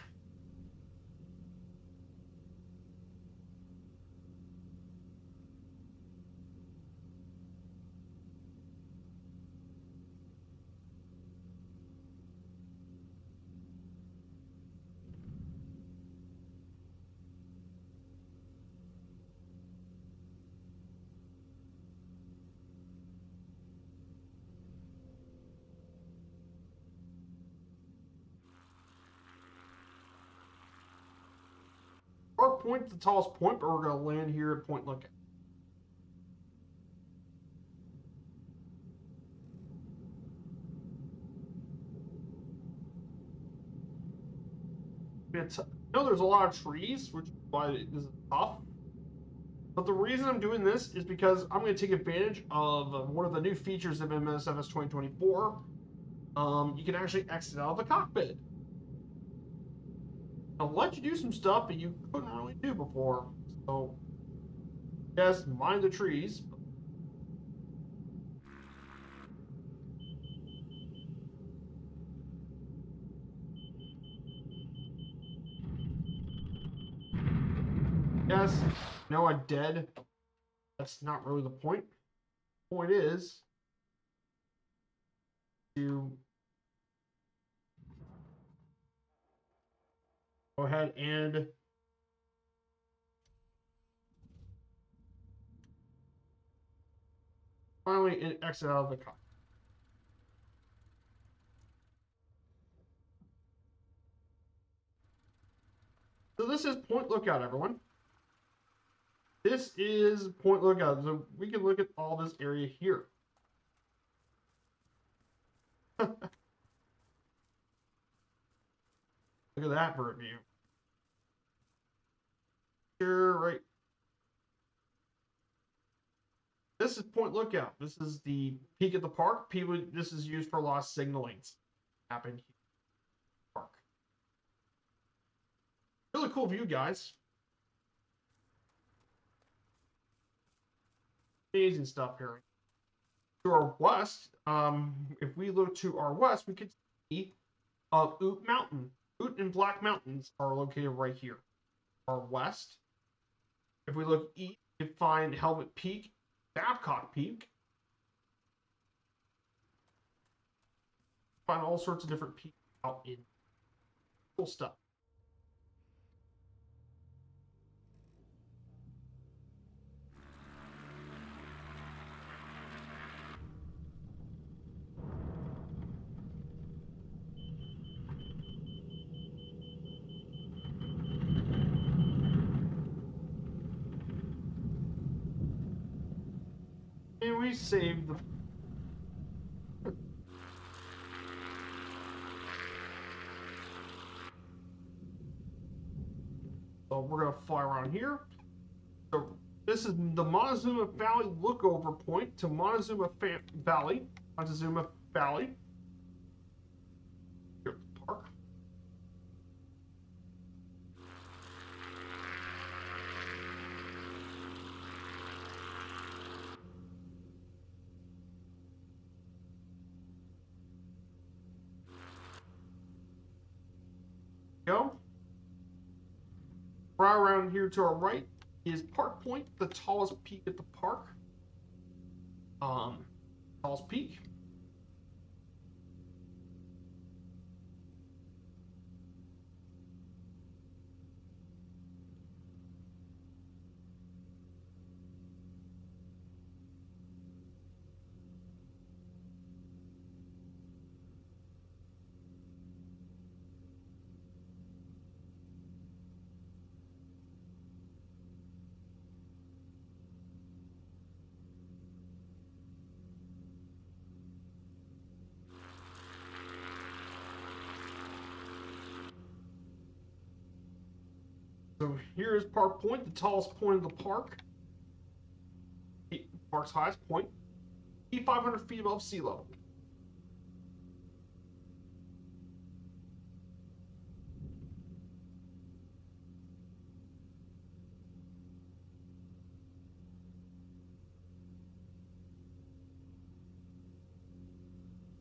Our point's the tallest point, but we're going to land here at Point Lookout. I know there's a lot of trees, which is why this is tough. But the reason I'm doing this is because I'm going to take advantage of one of the new features of MSFS 2024. You can actually exit out of the cockpit. It'll let you do some stuff that you couldn't really do before. So, yes, mind the trees. Yes, no, I'm dead. That's not really the point. The point is to go ahead and finally exit out of the cockpit. So this is Point Lookout, everyone. This is Point Lookout. So we can look at all this area here. Look at that bird view. Here, right. This is Point Lookout. This is the peak of the park. This is used for a lot of signalings. Happen here. Park. Really cool view, guys. Amazing stuff here. To our west, if we look to our west, we could see Oot Mountain. Oot and Black Mountains are located right here. Our west. If we look east, we find Helmet Peak, Babcock Peak. Find all sorts of different peaks out in cool stuff. And we save the. So we're going to fly around here. So this is the Montezuma Valley lookover point to Montezuma Valley. Montezuma Valley. Here at the park. Go. Right around here to our right is Park Point, the tallest peak at the park. Tallest peak. So here is Park Point, the tallest point of the park. The park's highest point, 500 feet above sea level.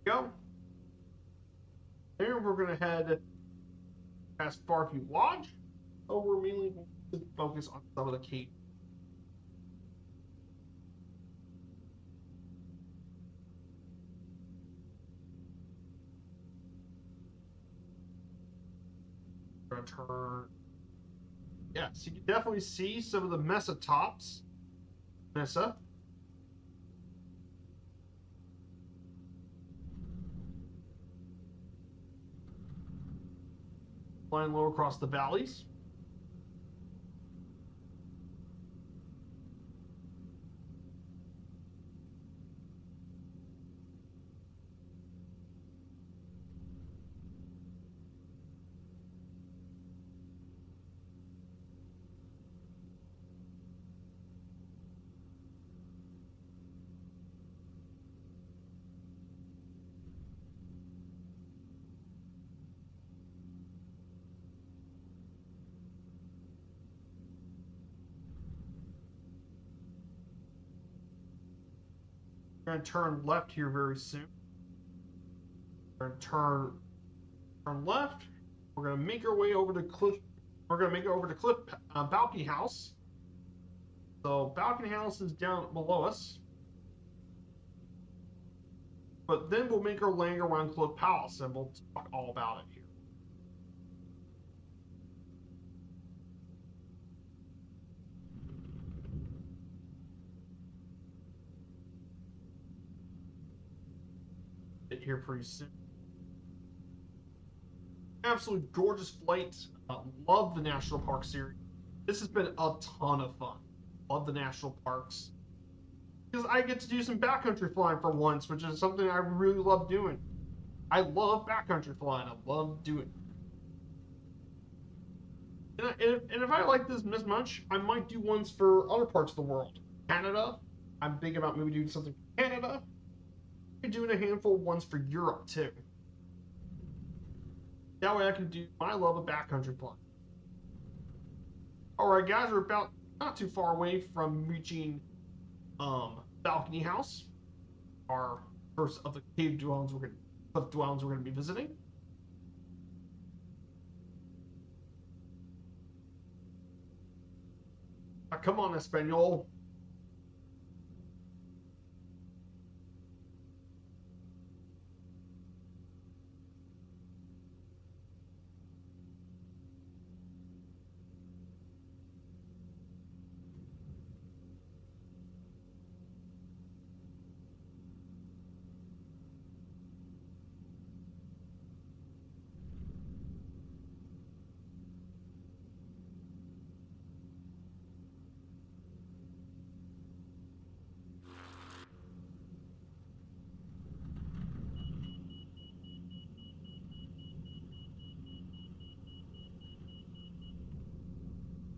Go. There we're going to head past Barview Lodge. So we're mainly going to focus on some of the caves. We're going to turn. Yeah, so you can definitely see some of the Mesa tops. Mesa. Flying low across the valleys. We're going to turn left here very soon. We're going to turn left. We're going to make our way over to Cliff. We're going to make it over to Cliff Balcony House. So Balcony House is down below us. But then we'll make our landing around Cliff Palace, and we'll talk all about it here. Get here pretty soon. Absolutely gorgeous flight. Love the National Park series. This has been a ton of fun. Love the national parks. Because I get to do some backcountry flying for once, which is something I really love doing. I love backcountry flying. I love doing it. And if I like this much, I might do ones for other parts of the world. Canada, I'm thinking about maybe doing something for Canada. Maybe doing a handful of ones for Europe too. That way I can do my love of backcountry flying. All right, guys, we're about not too far away from reaching Balcony House, our first of the cliff dwellings we're going to be visiting. Come on, Espanol.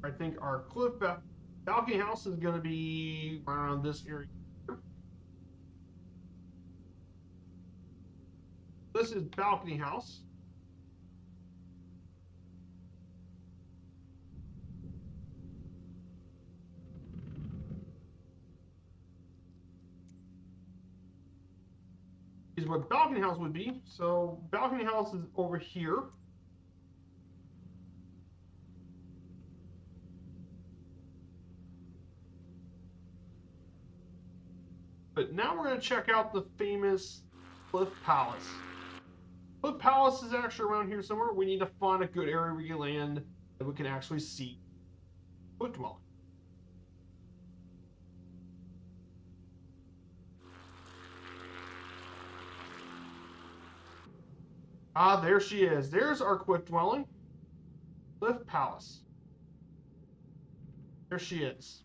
I think our balcony house is going to be around this area. This is balcony house. Is what balcony house would be. So balcony house is over here. But now we're going to check out the famous Cliff Palace. Cliff Palace is actually around here somewhere. We need to find a good area we can land that we can actually see cliff dwelling. Ah, there she is. There's our cliff dwelling. Cliff Palace. There she is.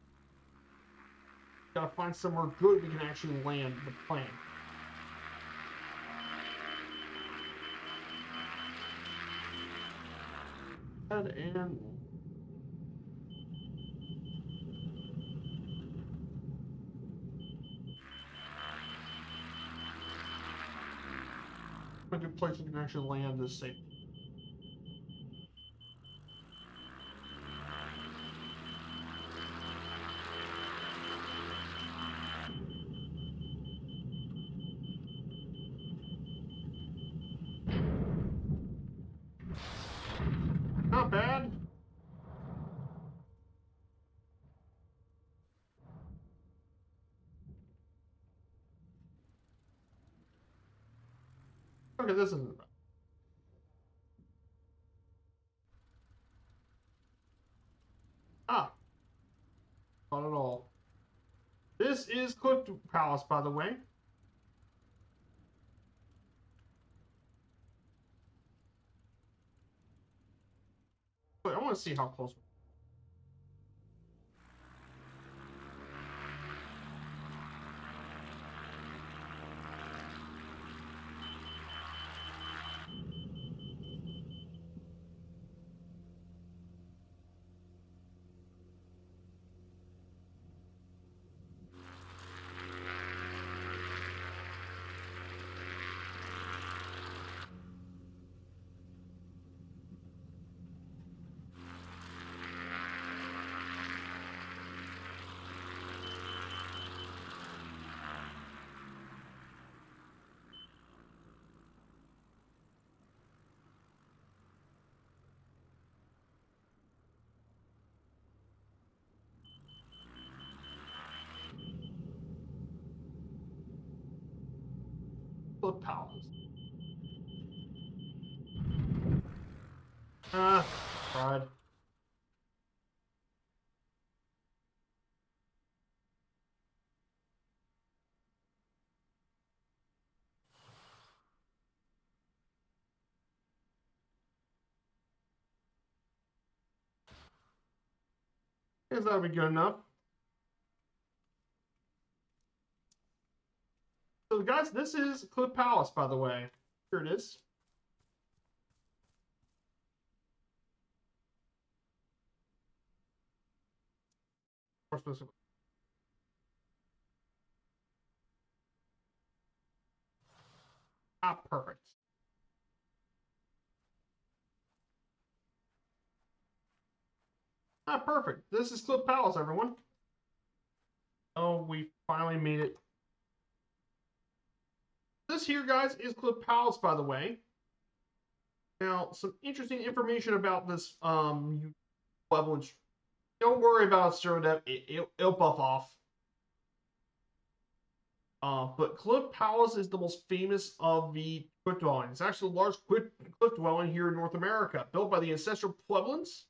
Gotta find somewhere good we can actually land the plane. And a good place we can actually land this safe. Not bad. Okay, this isn't bad. Ah, not at all. This is Cliff Palace, by the way. But I want to see how close. Cliff Palace. Tried. Guess that'll be good enough. So, guys, this is Cliff Palace, by the way. Here it is. more specific. Ah, perfect. Ah, perfect. This is Cliff Palace, everyone. Oh, we finally made it. This here, guys, is Cliff Palace, by the way. Now, some interesting information about this level. Don't worry about Stereodev. It'll buff off. But Cliff Palace is the most famous of the cliff dwellings. It's actually the largest cliff dwelling here in North America, built by the ancestral Puebloans.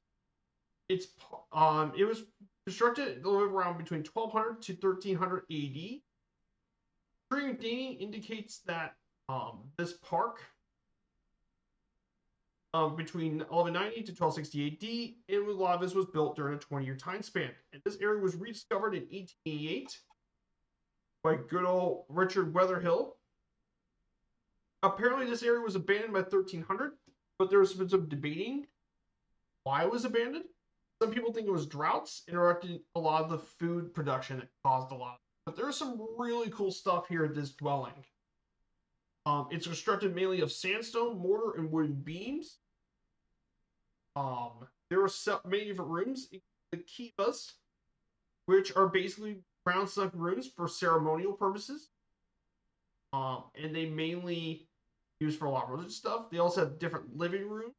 It was constructed around between 1200 to 1300 AD. Period dating indicates that this park between 1190 to 1260 AD, and a lot of this was built during a 20-year time span. And this area was rediscovered in 1888 by good old Richard Weatherhill. Apparently, this area was abandoned by 1300, but there was some debating why it was abandoned. Some people think it was droughts interrupted a lot of the food production that caused a lot. But there's some really cool stuff here at this dwelling. It's constructed mainly of sandstone, mortar, and wooden beams. There are many different rooms. The kivas, which are basically ground sunk rooms for ceremonial purposes. And they mainly used for a lot of religious stuff. They also have different living rooms.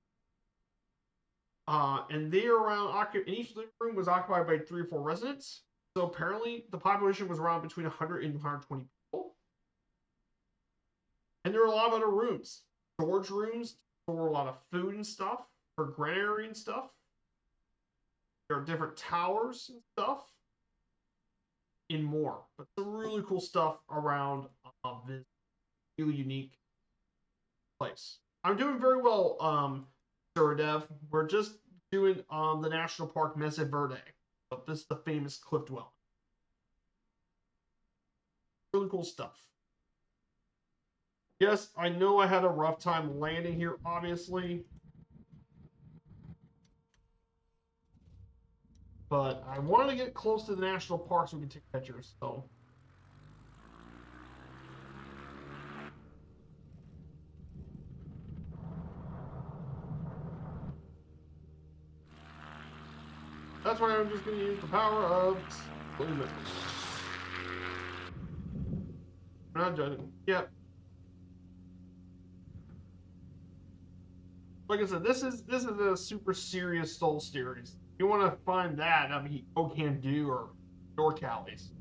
And they are around, and each living room was occupied by 3 or 4 residents. So apparently the population was around between 100 and 120 people. And there are a lot of other rooms. Storage rooms for a lot of food and stuff, for granary and stuff. There are different towers and stuff. And more. But some really cool stuff around this really unique place. I'm doing very well, Dev. We're just doing the National Park Mesa Verde. But this is the famous cliff dwelling. Really cool stuff. Yes, I know I had a rough time landing here, obviously. But I wanted to get close to the national park so we can take pictures, so. That's why I'm just going to use the power of movement. I'm not judging. Yep. Like I said, this is a super serious Soul series. If you want to find that, I mean, Can Do or NorCalis.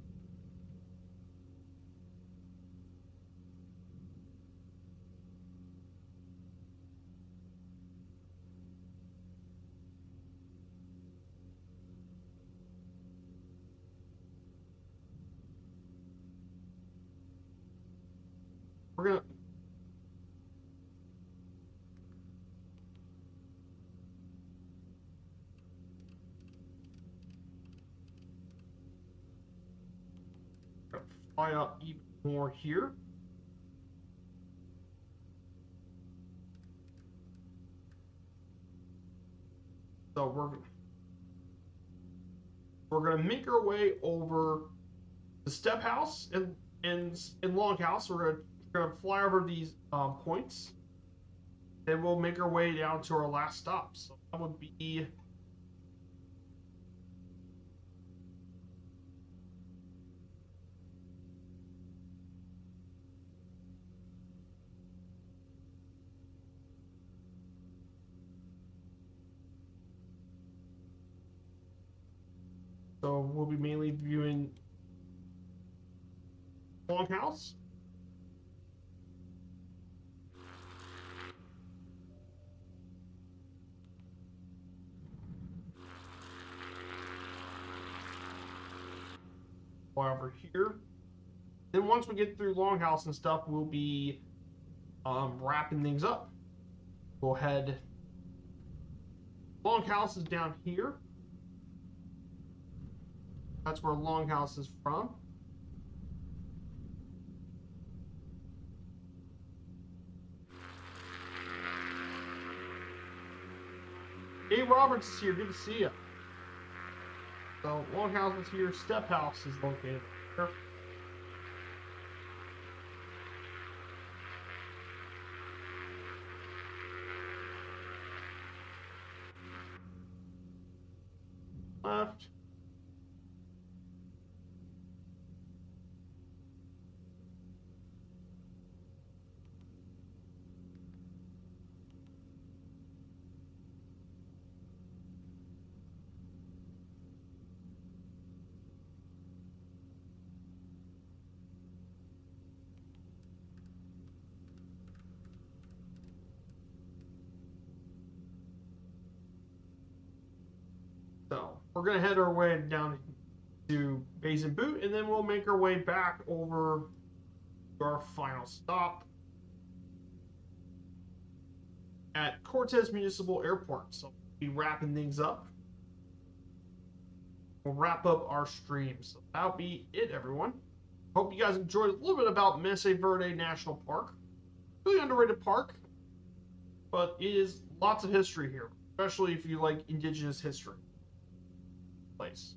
We're gonna. Fly up even more here. So we're gonna make our way over the step house and long house. We're gonna fly over these points. Then we'll make our way down to our last stop. So that would be. So we'll be mainly viewing Longhouse. Over here. Then once we get through Longhouse and stuff, we'll be wrapping things up. We'll head. Longhouse is down here. That's where Longhouse is from. Hey, Roberts is here. Good to see you. So Longhouse is here. Step House is located here. Left. So we're gonna head our way down to Basin Boot, and then we'll make our way back over to our final stop at Cortez Municipal Airport. So we'll be wrapping things up. We'll wrap up our stream. So that'll be it, everyone. Hope you guys enjoyed a little bit about Mesa Verde National Park. Really underrated park, but it is lots of history here, especially if you like indigenous history. Place.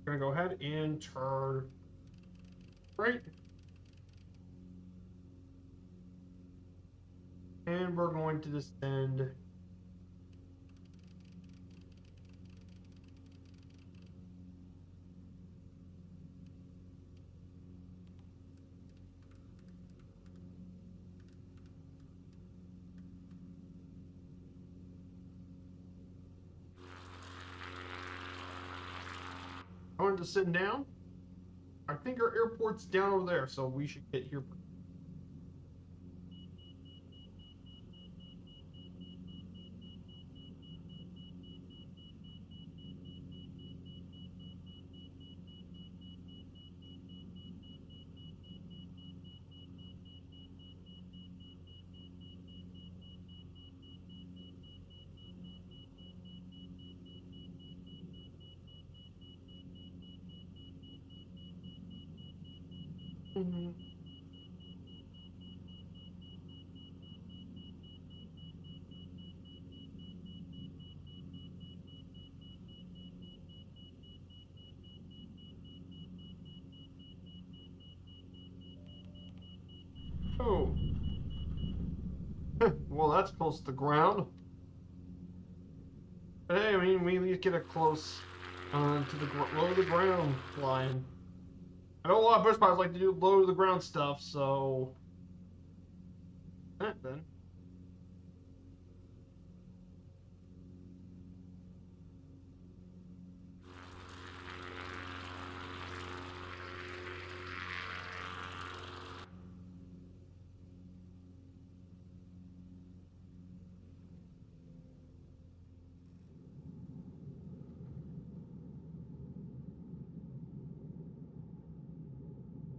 We're gonna go ahead and turn right. And we're going to descend going to sit down. I think our airport's down over there, so we should get here. Oh. Well, that's close to the ground. But hey, I mean, we at least get a close to the low to the ground flying. I know a lot of bush pilots like to do low to the ground stuff, so that then.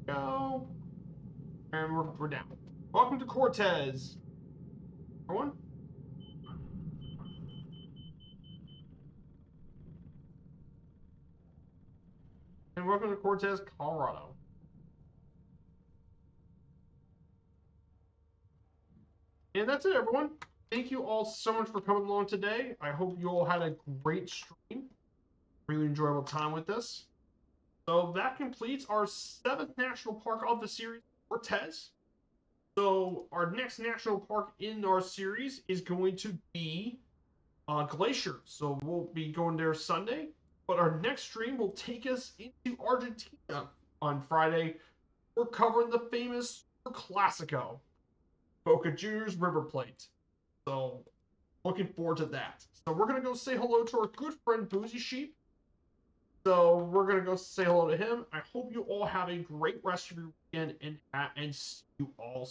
Go. And we're down. Welcome to Cortez. Everyone? And welcome to Cortez, Colorado. And that's it, everyone. Thank you all so much for coming along today. I hope you all had a great stream. Really enjoyable time with this. So that completes our 7th national park of the series, Cortez. So our next national park in our series is going to be Glacier. So we'll be going there Sunday. But our next stream will take us into Argentina on Friday. We're covering the famous Classico, Boca Juniors River Plate. So looking forward to that. So we're gonna go say hello to our good friend Boozy Sheep. So we're gonna go say hello to him. I hope you all have a great rest of your weekend and see you all.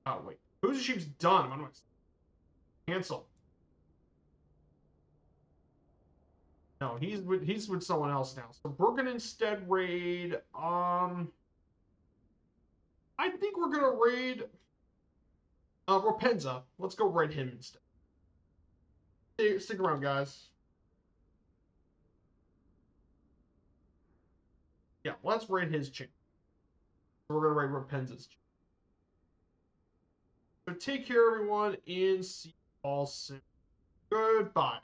Oh wait, Boozy Sheep's done. I'm gonna cancel. No, he's with someone else now. So we're gonna instead raid. I think we're gonna raid Rapenza. Let's go raid him instead. Stick around, guys. Yeah, let's raid his chain. We're gonna raid Rapenza's chain. So take care, everyone, and see you all soon. Goodbye.